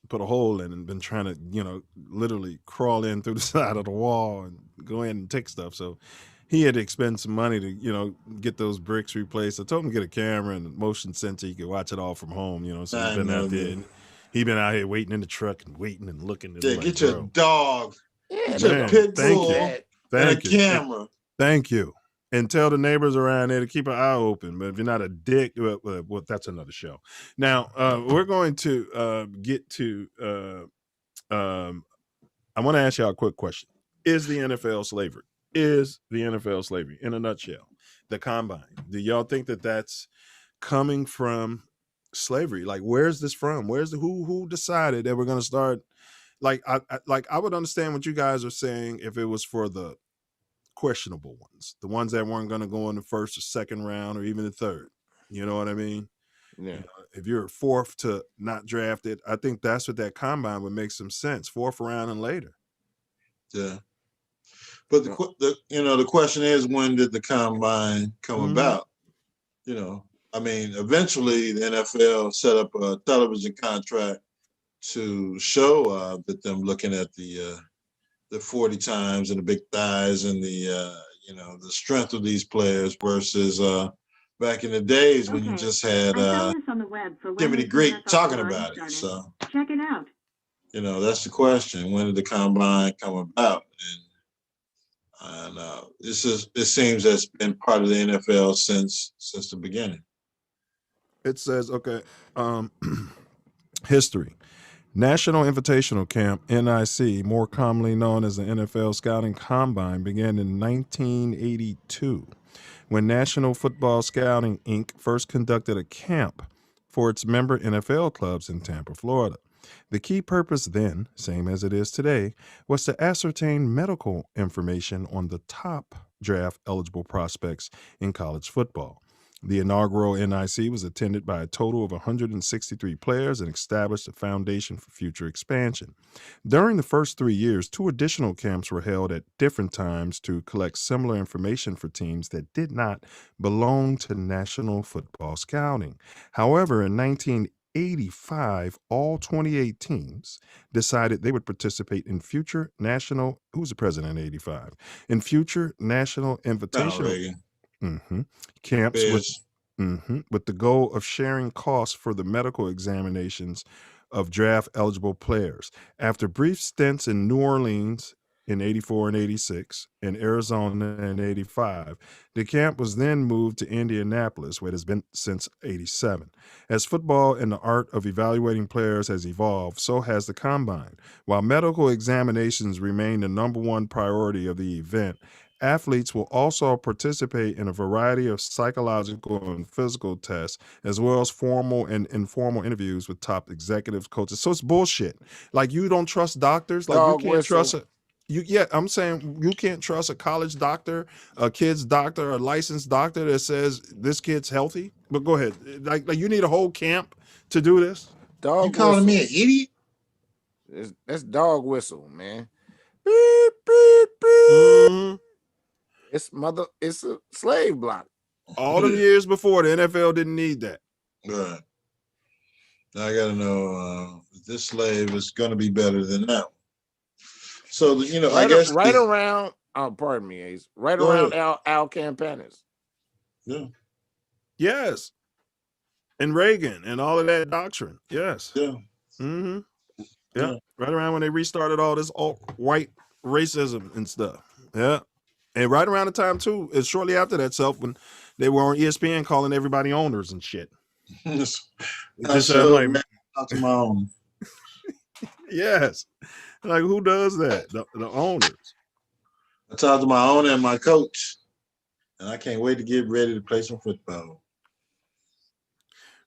put a hole in and been trying to, literally crawl in through the side of the wall and go in and take stuff. So he had to expend some money to, get those bricks replaced. I told him to get a camera and a motion sensor. You could watch it all from home, So he's been out there. And he's been out here waiting in the truck and waiting and looking. Yeah, get your dog. Yeah, get your pit bull and a camera. Thank you. And tell the neighbors around there to keep an eye open. But if you're not a dick, well that's another show. Now, we're going to get to I want to ask y'all a quick question. Is the NFL slavery? Is the NFL slavery in a nutshell? The combine. Do y'all think that that's coming from slavery? Like, where's this from? Where's who decided that we're going to start? Like, I would understand what you guys are saying if it was for the questionable ones, the ones that weren't going to go in the first or second round or even the third. You know what I mean? Yeah. If you're fourth to not drafted, I think that's what that combine would make some sense. 4th round and later. Yeah. But the question is, when did the combine come about? You know, I mean, eventually the NFL set up a television contract to show that them looking at the 40 times and the big thighs and the the strength of these players versus back in the days when you just had Jimmy the Great talking about it. So check it out. You know, that's the question. When did the combine come about? And it seems that's been part of the NFL since the beginning. It says, okay, history. National Invitational Camp, NIC, more commonly known as the NFL Scouting Combine, began in 1982 when National Football Scouting, Inc. first conducted a camp for its member NFL clubs in Tampa, Florida. The key purpose then, same as it is today, was to ascertain medical information on the top draft eligible prospects in college football. The inaugural NIC was attended by a total of 163 players and established a foundation for future expansion. During the first 3 years, 2 additional camps were held at different times to collect similar information for teams that did not belong to National Football Scouting. However, in 1985, all 28 teams decided they would participate in future national, who was the president in 85? In future national invitational camps with the goal of sharing costs for the medical examinations of draft eligible players. After brief stints in New Orleans in 84 and 86 and Arizona in 85, the camp was then moved to Indianapolis, where it has been since 87. As football and the art of evaluating players has evolved, so has the combine. While medical examinations remain the number one priority of the event, athletes will also participate in a variety of psychological and physical tests, as well as formal and informal interviews with top executives, coaches. So it's bullshit. Like, you don't trust doctors. Like, you can't trust I'm saying you can't trust a college doctor, a kid's doctor, a licensed doctor that says this kid's healthy. But go ahead. Like you need a whole camp to do this. Dog you calling me an idiot? That's dog whistle, man. Beep, beep, beep. It's a slave block. All the years before, the NFL didn't need that. Right. Now I gotta know this slave is gonna be better than that one. So I guess around. Oh, pardon me, Ace. Around Al Campanis. Yeah. Yes. And Reagan and all of that doctrine. Yes. Yeah. Mm-hmm. Yeah. Right around when they restarted all this alt-white racism and stuff. Yeah. And right around the time too, is shortly after that stuff when they were on ESPN calling everybody owners and shit. Talk to my own. Yes. Like, who does that? The owners. I talked to my owner and my coach, and I can't wait to get ready to play some football.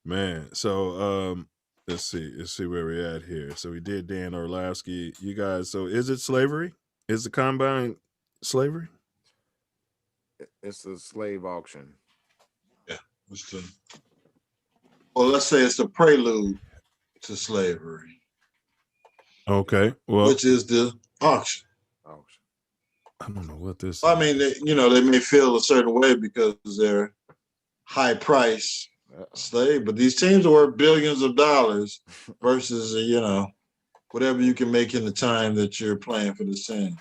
Man, so let's see where we're at here. So we did Dan Orlovsky. You guys, so is it slavery? Is the combine slavery? It's a slave auction. Yeah. Well, let's say it's the prelude to slavery. Okay. Well, which is the auction. I don't know what this. I mean, they may feel a certain way because they're high price slave, but these teams are worth billions of dollars versus whatever you can make in the time that you're playing for the team.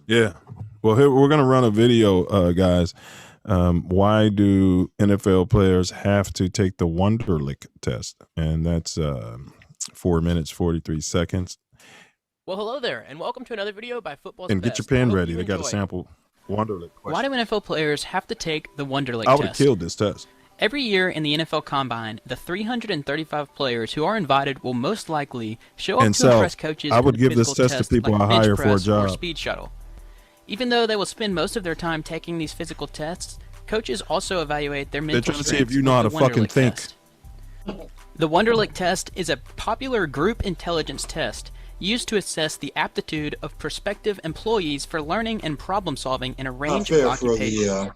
Yeah. Well, here we're gonna run a video, guys. Why do NFL players have to take the Wonderlic test? And that's 4 minutes 43 seconds. Well, hello there, and welcome to another video by Football's And get your pen ready. They got a sample Wonderlic question. Why do NFL players have to take the Wonderlic I would have test? killed this test. Every year in the NFL Combine, the 335 players who are invited will most likely show up to impress coaches. I would in give this physical test to tests people like I bench hire for a press or job. speed shuttle. Even though they will spend most of their time taking these physical tests, coaches also evaluate their mental They're trying to see strengths if you know how to with the fucking Wonderlic think. test. The Wonderlic test is a popular group intelligence test used to assess the aptitude of prospective employees for learning and problem solving in a range of occupations.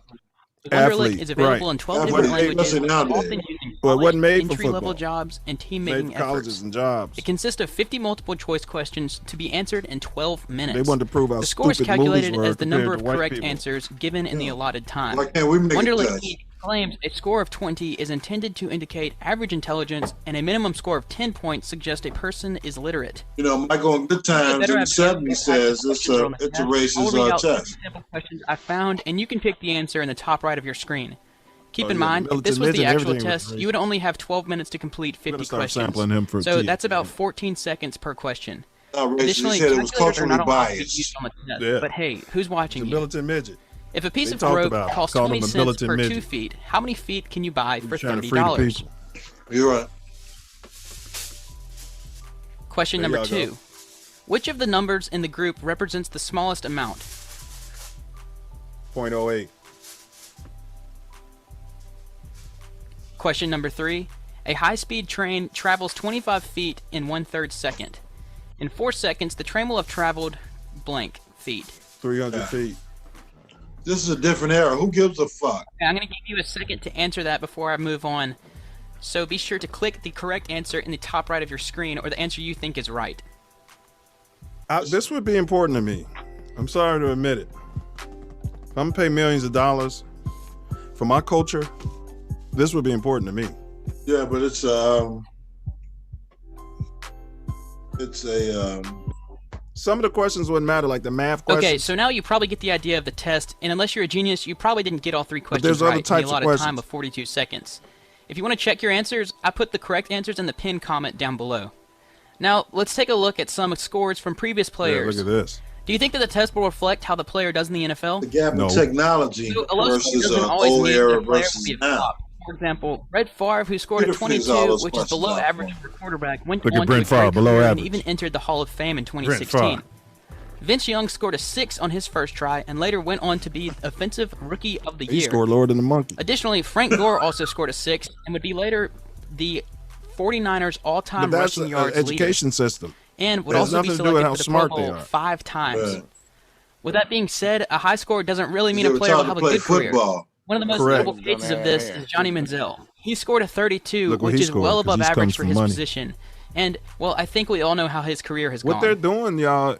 The Wonderlic is available in 12 different languages, often using Well, it wasn't made for entry-level football. jobs, and Made team-making for colleges efforts. and jobs. It consists of 50 multiple-choice questions to be answered in 12 minutes. They wanted to prove how the score is stupid movies calculated were as the number compared of to white correct people. answers given in the allotted time. Why can't we make a Wonderlic judge? Geek claims a score of 20 is intended to indicate average intelligence, and a minimum score of 10 points suggests a person is literate. You know, Michael in Good Times in the 70s says it's a racist test. Simple questions I found, and you can pick the answer in the top right of your screen. Keep Oh, in yeah, mind, the if this militant was the midget, actual everything was test, racist. you would only have 12 minutes to complete 50 start questions. sampling him for So tea. that's about 14 seconds per question. Not racist. Additionally, He said it was calculators are not culturally allowed to be biased. used on the test. Yeah. But hey, who's watching The you? militant midget. If a piece They of talked rope about it. costs Called 20 him a cents militant per 2 midget. feet, how many feet can you buy for Trying to $30? free the people. You're right. Question There number y'all 2. go. Which of the numbers in the group represents the smallest amount? 0.08. Question number 3. A high-speed train travels 25 feet in 1/3 second. In 4 seconds, the train will have traveled blank feet. 300 feet. This is a different era. Who gives a fuck? Okay, I'm going to give you a second to answer that before I move on. So be sure to click the correct answer in the top right of your screen, or the answer you think is right. This would be important to me. I'm sorry to admit it. If I'm gonna pay millions of dollars for my culture, this would be important to me. Yeah, but it's some of the questions wouldn't matter, like the math questions. Okay, so now you probably get the idea of the test, and unless you're a genius, you probably didn't get all 3 questions there's other right in types the of allotted questions. time of 42 seconds. If you want to check your answers, I put the correct answers in the pinned comment down below. Now, let's take a look at some scores from previous players. Yeah, look at this. Do you think that the test will reflect how the player does in the NFL? the gap in technology So a low score versus doesn't an always old mean that era a player will versus be a now. flop. For example, Brett Favre, who scored a Peter frees all 22, those which is below questions out average for a quarterback, went Look at on Brett to a great Favre, below career and average. even entered the Hall of Fame in Brett 2016. Favre. Vince Young scored a 6 on his first try and later went on to be Offensive Rookie of the He Year. scored lower than the monkey. Additionally, Frank Gore also scored a 6 and would be later the 49ers all-time But that's rushing an yards education leader, system. and would It has also be nothing to do with selected how for the smart Pro they Bowl are. 5 times. Right. With that being said, a high score doesn't really mean They a were player taught will to have a play good career. football. One of the most Correct. notable cases of this is Johnny Manziel. He scored a 32, Look what which he is scored, well 'cause above he average comes for from his money. position. And, well, I think we all know how his career has What gone. they're doing, y'all,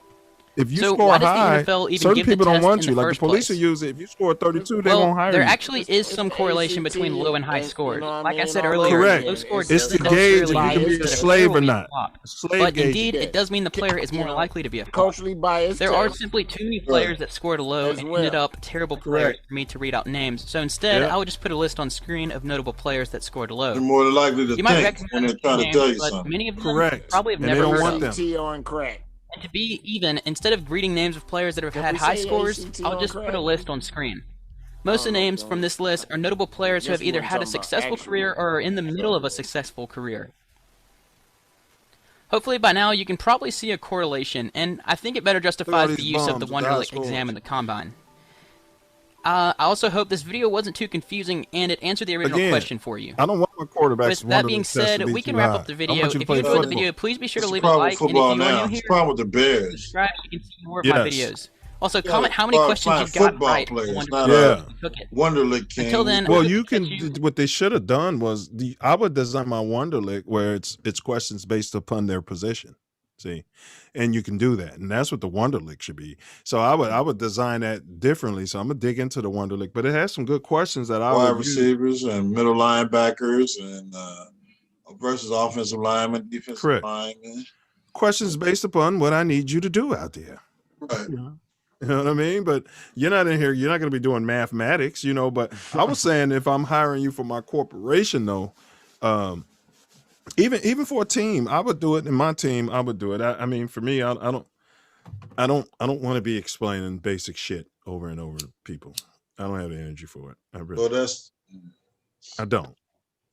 if you So score why does the high, NFL even certain give the people don't test want in you. the Like the first police place? will use it. If you score 32, they Well, won't hire there you. actually is some correlation between low and high scores. Like I said earlier, Correct. low score It's doesn't to gauge if you necessarily can mean be a that slave player or will be a not. flop. Slave But gauge. indeed, it does mean the player is more likely to be a flop. Culturally biased. There are test. simply too many players that scored low As and well. ended up terrible players Correct. for me to read out names. So instead, Yeah. I would just put a list on screen of notable players that scored low. You're more likely to You might think when recognize they're trying to names, tell you but something. many of them Correct. probably have And they never don't heard want of. them. ACT on crack. And to be even, instead of reading names of players that have Can had we high say scores, ACT I'll on just crack? put a list on screen. Most of the names from this list are notable players who Guess have either we had a weren't talking about successful actual career or are in the middle of a successful career. Hopefully by now you can probably see a correlation, and I think it better justifies the these use of the bums with the high Wonderlic scores. exam in the Combine. I also hope this video wasn't too confusing and it answered the original Again, question for you. I don't want my quarterbacks. With that being said, we can wrap up the video. If you enjoyed the video, please be sure to It's leave the a problem like, with and if football you are now. new It's here, the problem with the Bears. subscribe so you can see more of my Yes. videos. Also, Yeah, comment how many questions find you got football right. players, Wonder not Yeah. Cook it. Wonderlic King. Until then, Well, I you hope can. that you- What they should have done was I would design my Wonderlic where it's questions based upon their position. See, and you can do that, and that's what the Wonderlic should be. So I would design that differently. So I'm gonna dig into the Wonderlic, but it has some good questions that I wide would use. receivers and middle linebackers and versus offensive linemen, defensive Correct. linemen. Questions based upon what I need you to do out there. Right. You know what I mean? But you're not in here. You're not going to be doing mathematics, you know. But I was saying, if I'm hiring you for my corporation, though, even for a team, I would do it. In my team, I would do it. I mean, for me, I don't want to be explaining basic shit over and over to people. I don't have the energy for it. I really, Well, that's I don't.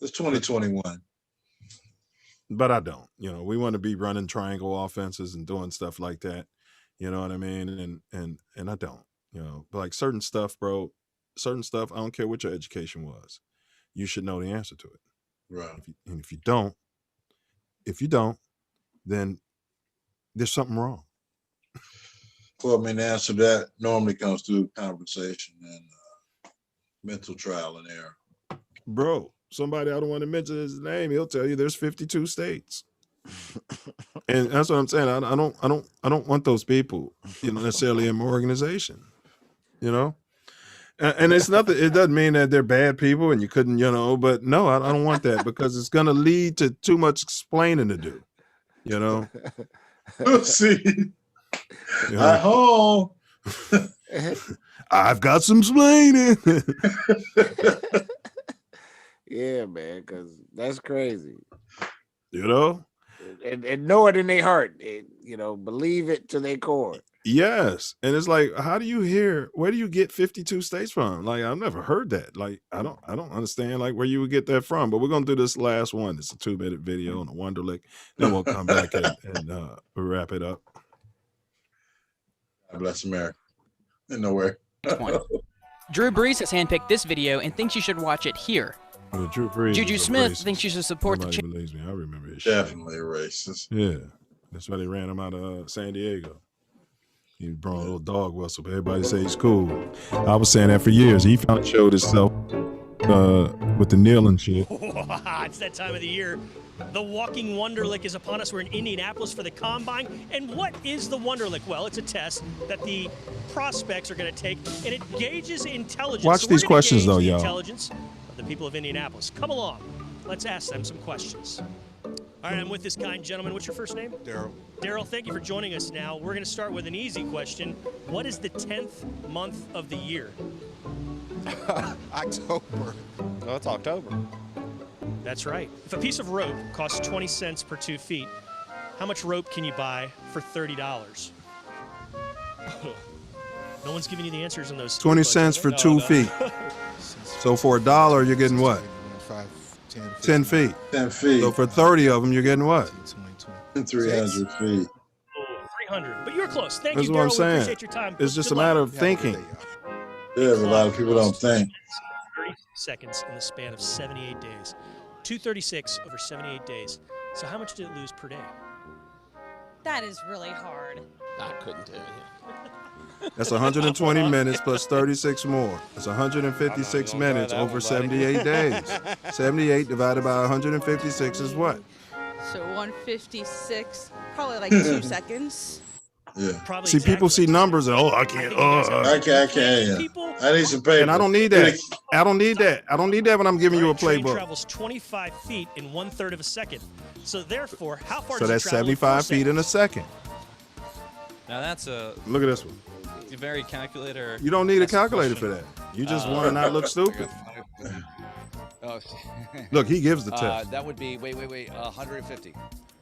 it's 2021. But I don't. You know, we want to be running triangle offenses and doing stuff like that. You know what I mean? And I don't. You know, but like certain stuff, bro. Certain stuff, I don't care what your education was. You should know the answer to it. Right. And if you don't, then there's something wrong. Well, I mean, the answer to that normally comes through conversation and mental trial and error. Bro, somebody, I don't want to mention his name, he'll tell you there's 52 states. And that's what I'm saying. I don't want those people, necessarily in my organization, And it's nothing. It doesn't mean that they're bad people and you couldn't, But no, I don't want that because it's going to lead to too much explaining to do. See, at home, I've got some explaining. Yeah, man, because that's crazy. And know it in their heart. Believe it to their core. Yes. And it's like, where do you get 52 states from? Like, I've never heard that. Like, I don't understand like where you would get that from. But we're gonna do this last one. It's a 2-minute video on the Wonderlic. Then we'll come back and wrap it up. God bless America. In nowhere. Drew Brees has handpicked this video and thinks you should watch it here. Well, Drew Brees Juju Smith thinks you should support the channel. Believes me, I remember his shit. Definitely racist. Yeah. That's why they ran him out of San Diego. He brought a little dog whistle, but everybody say he's cool. I was saying that for years. He finally showed himself with the kneeling shit. It's that time of the year. The Walking Wonderlic is upon us. We're in Indianapolis for the Combine. And what is the Wonderlic? Well, it's a test that the prospects are going to take, and it gauges intelligence. Watch these questions, though, y'all. Intelligence of the people of Indianapolis. Come along. Let's ask them some questions. All right, I'm with this kind gentleman. What's your first name? Daryl. Daryl, thank you for joining us now. We're going to start with an easy question. What is the 10th month of the year? October. Oh, it's October. That's right. If a piece of rope costs 20 cents per 2 feet, how much rope can you buy for $30? No one's giving you the answers in those. 20 cents for 2 feet. So for $1, you're getting what? 10 feet. 10 feet. So for 30 of them, you're getting what? 300 feet. 300. But you're close. Thank That's you, what I'm Daryl. We saying. appreciate your time. It's just Good a matter luck. of thinking. Yeah, a lot of people don't think. 30 seconds in the span of 78 days. 236 over 78 days. So how much did it lose per day? That is really hard. I couldn't tell you. That's 120 minutes plus 36 more. It's 156 minutes over 78 days. 78 divided by 156 is what? So 156, probably like 2 seconds. Yeah. Probably See, people see numbers and I can't. Yeah. I need some paper. And I don't need that. I don't need that. I don't need that when I'm giving you a Train playbook. travels 25 feet in 1/3 of a second. So therefore, how far So does that's it travel in 75 4 feet in a second. Now that's a Look at this one. very calculator. You don't need a calculator for that. You just want to not look stupid. Oh, Look, he gives the test. That would be, wait, 150.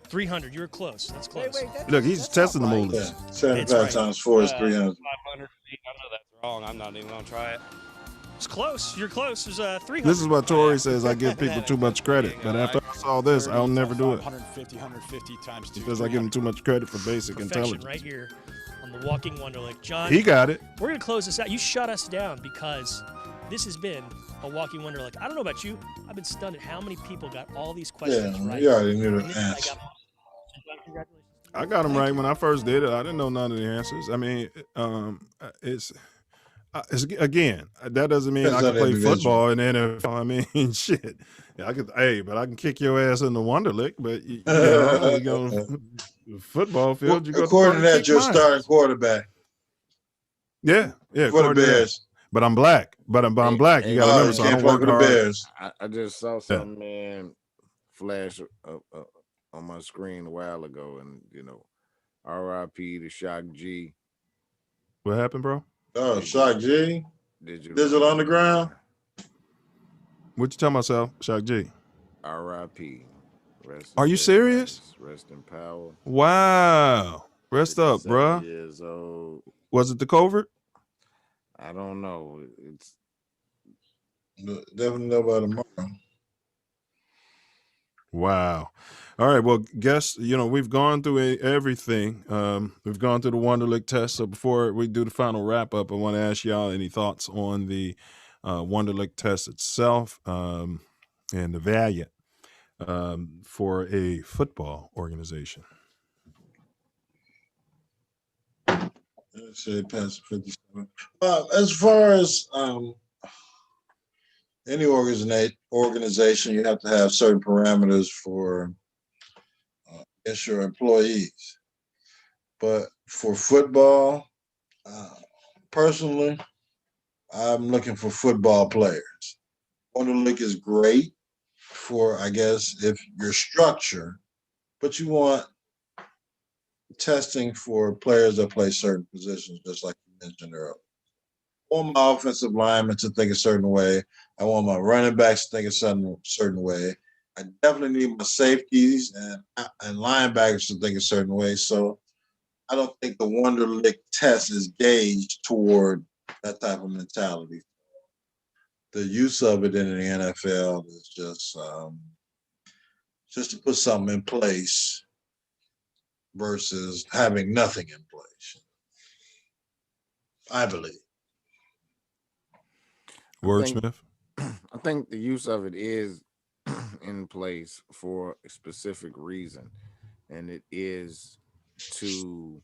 300. You were close. That's close. Look, he's testing the molders. 75 times 4 is 300. 500 feet. I know that's wrong. I'm not even going to try it. It's close. You're close. There's 300. This is what Tori says. I give people too much credit. But after I saw this, I'll never do it. 150 times 2. Because I give them too much credit for basic Perfection intelligence. right here on the Walking Wonderlic. John, He got it. We're going to close this out. You shut us down because this has been a Walking Wonderlic. I don't know about you. I've been stunned at how many people got all these questions right. You already knew the And answer. congratulations. I got them right when I first did it. I didn't know none of the answers. I mean, it's again, that doesn't mean I can play football in the NFL. I mean, shit. Yeah, but I can kick your ass in the Wonderlic. But you go football field. You go according to that, you're starting quarterback. Yeah, For the Bears. But I'm black. But I'm black. You got to remember, so I don't work for the hard. Bears. I just saw something, man, flash on my screen a while ago, and R.I.P. to Shock G. What happened, bro? Oh, Shock G. Digital Underground. What you talking about, Sal? Shock G. R.I.P. Are you serious? Rest in power. Wow. Rest up, bruh. Years old. Was it the covert? I don't know. It's definitely know by tomorrow. Wow. All right. Well, guess, we've gone through everything. We've gone through the Wonderlic test. So before we do the final wrap up, I want to ask y'all any thoughts on the Wonderlic test itself and the value for a football organization. Say past 57. As far as any organization, you have to have certain parameters for your employees. But for football, personally, I'm looking for football players. Wonderlic is great for, I guess, if your structure, but you want testing for players that play certain positions, just like you mentioned earlier. I want my offensive linemen to think a certain way. I want my running backs to think a certain way. I definitely need my safeties and linebackers to think a certain way. So I don't think the Wonderlic test is gauged toward that type of mentality. The use of it in the NFL is just to put something in place versus having nothing in place, I believe. Wordsmith? I think the use of it is in place for a specific reason, and it is to,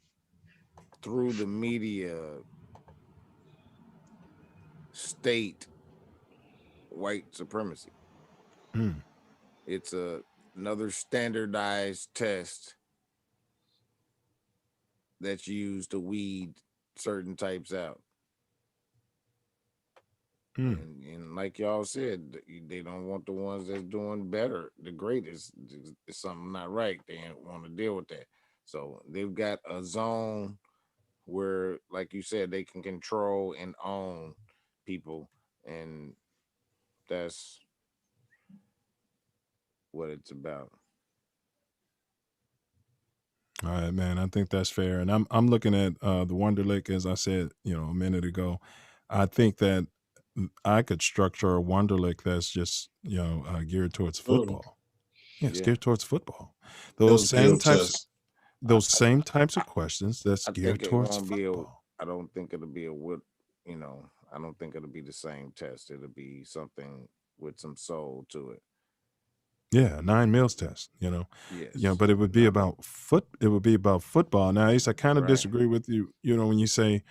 through the media, state white supremacy. It's another standardized test that's used to weed certain types out. And like y'all said, they don't want the ones that's doing better, the greatest. It's something not right. They don't want to deal with that. So they've got a zone where, like you said, they can control and own people, and that's what it's about. All right, man. I think that's fair. And I'm looking at the Wonderlic, as I said, a minute ago. I think that I could structure a Wonderlic that's just, geared towards football. Yeah, it's geared towards football. Those same types of questions that's geared towards football. I don't think it'll be I don't think it'll be the same test. It'll be something with some soul to it. Yeah, 9 meals test, Yes. But it would be about football. Now, Ace, I kind of disagree with you, when you say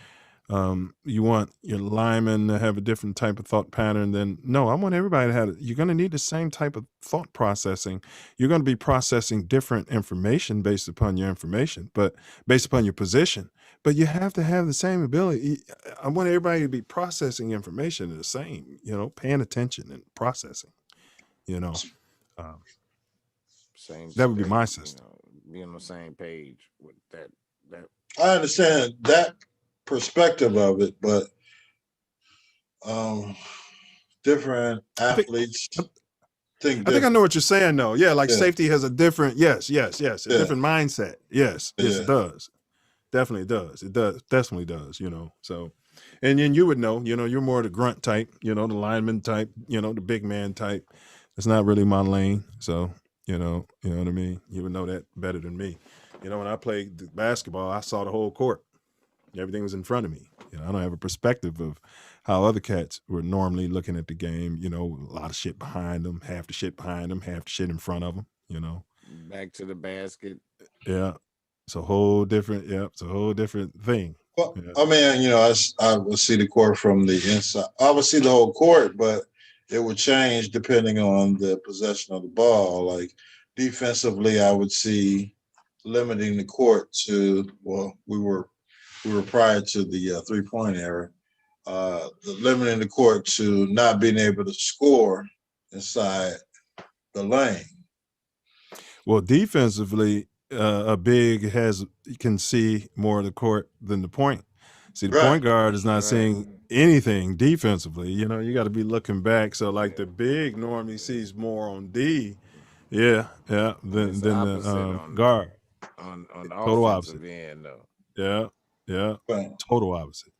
you want your linemen to have a different type of thought pattern. Then no, I want everybody to have it. You're going to need the same type of thought processing. You're going to be processing different information based upon your information, but based upon your position. But you have to have the same ability. I want everybody to be processing information the same, paying attention and processing, Same. That would be my system. Be on the same page with that. I understand that perspective of it, but different athletes think I think I know what you're saying, though. Yeah, like safety has a different, yes, a different mindset. Yes, it does. Definitely does. It definitely does, So, and then you would know, you're more the grunt type, the lineman type, the big man type. It's not really my lane. So, you know what I mean? You would know that better than me. When I played basketball, I saw the whole court. Everything was in front of me. I don't have a perspective of how other cats were normally looking at the game. A lot of shit behind them, half the shit behind them, half the shit in front of them. Back to the basket. Yeah, it's a whole different. Yeah, it's a whole different thing. Well, I mean, I would see the court from the inside. I would see the whole court, but it would change depending on the possession of the ball. Like defensively, I would see limiting the court to, we were prior to the 3-point era, limiting the court to not being able to score inside the lane. Well, defensively, a big can see more of the court than the point. See, the point guard is not seeing anything defensively. You got to be looking back. So, like the big normally sees more on D, than the guard. On the total offensive opposite. End, though. Yeah, total opposite.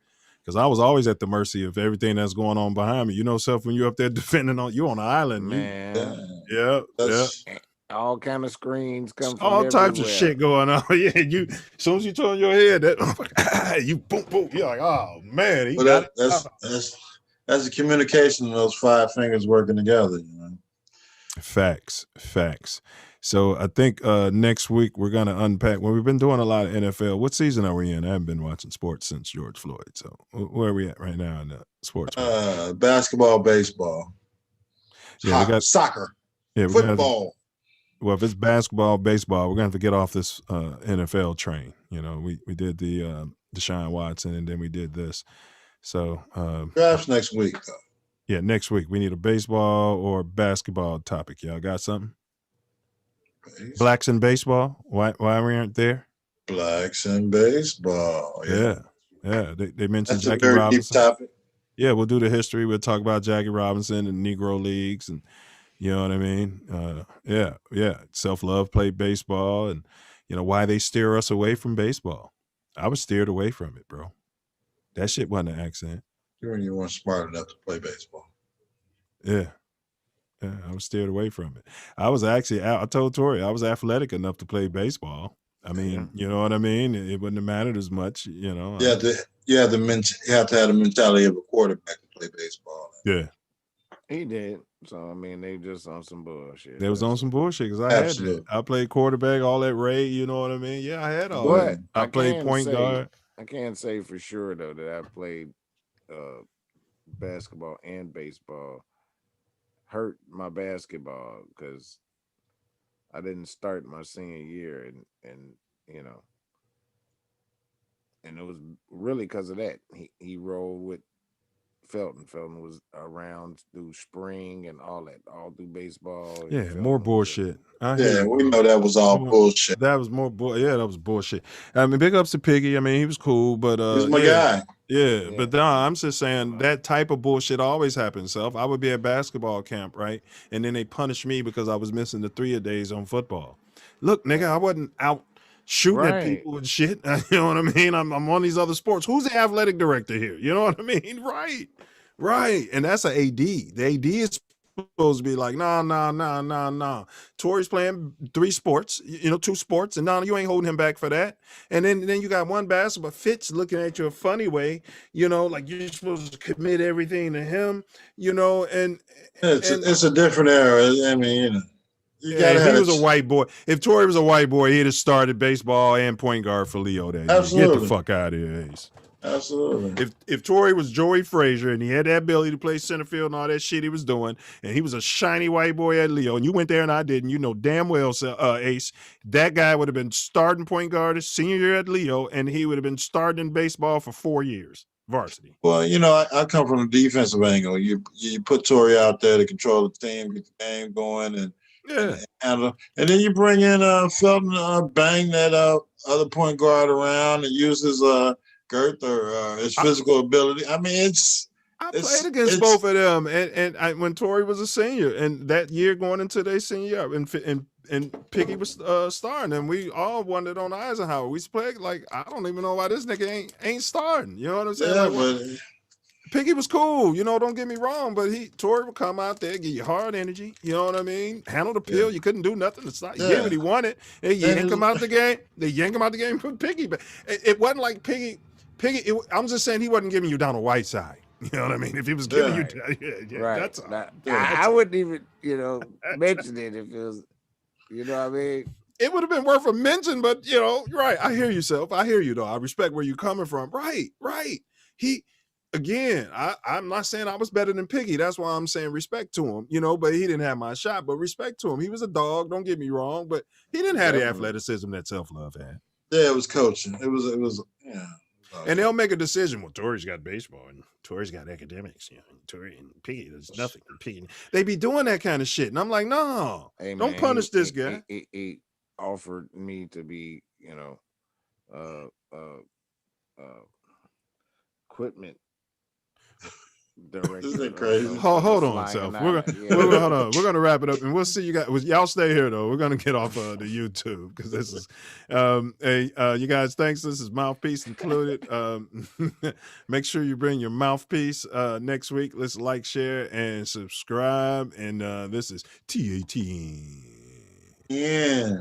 Because I was always at the mercy of everything that's going on behind me. Self, when you're up there defending you on the island, man. All kind of screens come from all types of everywhere. shit going on. Yeah, as soon as you turn your head, that you boom, boom. You're like, oh man, that's the communication of those 5 fingers working together. Facts. So I think next week we're gonna unpack. Well, we've been doing a lot of NFL. What season are we in? I haven't been watching sports since George Floyd. So where are we at right now in the sports? Basketball, baseball. Yeah, we got soccer, yeah, we're gonna have to- football. well, if it's basketball, baseball, we're gonna have to get off this NFL train. You know, we did the Deshaun Watson, and then we did this. So Drafts next week, though. yeah, next week we need a baseball or basketball topic. Y'all got something? Blacks in baseball. Why we aren't there? Blacks in baseball. Yeah. They mentioned That's a Jackie very Robinson. deep topic. Yeah, we'll do the history. We'll talk about Jackie Robinson and Negro leagues, and you know what I mean. Yeah. Self-love played baseball, and you know why they steer us away from baseball. I was steered away from it, bro. That shit wasn't an accident. You weren't smart enough to play baseball. Yeah, I was steered away from it. I was actually, I told Tori, I was athletic enough to play baseball. I mean, you know what I mean? It wouldn't have mattered as much, you know. You have to have the mentality of a quarterback to play baseball. Yeah. He did. So I mean, they just on some bullshit. They was on some bullshit because I had that. I played quarterback, all that Ray, you know what I mean? Yeah, I had all that. I played point guard. I can't say for sure though that I played basketball and baseball. Hurt my basketball because I didn't start my senior year, and you know, and it was really because of that. He rolled with Felton. Felton was around through spring and all that, all through baseball. Yeah, Felton more bullshit. Yeah, we know that was all bullshit. That was more that was bullshit. I mean, big ups to Piggy. I mean, he was cool, but he's my guy. Yeah, but no, I'm just saying that type of bullshit always happens. So if I would be at basketball camp, right? And then they punish me because I was missing the 3 days on football. Look, nigga, I wasn't out shooting at people and shit. You know what I mean? I'm on these other sports. Who's the athletic director here? You know what I mean? Right. And that's an AD. The AD is supposed to be like, nah. Tori's playing 3 sports, 2 sports, and you ain't holding him back for that. And then you got one basketball. Fitz looking at you a funny way, like you're supposed to commit everything to him, and it's a different era. I mean, if he was a white boy, if Tori was a white boy, he'd have started baseball and point guard for Leo that year. Absolutely. Get the fuck out of here, Ace. Absolutely. If Tori was Joey Frazier and he had that ability to play center field and all that shit he was doing, and he was a shiny white boy at Leo, and you went there and I didn't, you know damn well, Ace, that guy would have been starting point guard his senior year at Leo, and he would have been starting in baseball for 4 years, varsity. Well, I come from a defensive angle. You put Tori out there to control the team, get the game going, and then you bring in Felton, bang that other point guard around and use his girth or his physical ability. I mean, I played against both of them, and when Tori was a senior, and that year going into their senior year, and Piggy was starting, and we all wanted on Eisenhower. We played like I don't even know why this nigga ain't starting. You know what I'm saying? Yeah, like, Piggy was cool, don't get me wrong, but Tori would come out there, give you hard energy, you know what I mean? Handle the pill, you couldn't do nothing to stop. You get what he wanted, and you yank him out the game. They yank him out the game for Piggy, but it wasn't like Piggy. I'm just saying he wasn't giving you down the white side. You know what I mean? If he was giving you, that's all. I wouldn't even, mention it if it was, you know what I mean? It would have been worth a mention, but right. I hear you, Self. I hear you though. I respect where you're coming from. Right. I'm not saying I was better than Piggy. That's why I'm saying respect to him, but he didn't have my shot, but respect to him. He was a dog, don't get me wrong, but he didn't have the athleticism that Self-Love had. Yeah, it was coaching. It was. And they'll make a decision. Well, Tori's got baseball and Tori's got academics. Tori and Piggy, there's nothing. Piggy, they be doing that kind of shit, and I'm like, no, don't punish this guy. He offered me to be, equipment director. Isn't it crazy? Hold on, Self. Hold on. We're gonna wrap it up, and we'll see you guys. Y'all stay here though. We're gonna get off the YouTube because this is, you guys. Thanks. This is Mouthpiece included. Make sure you bring your mouthpiece next week. Let's like, share, and subscribe. And this is TATN. Yeah.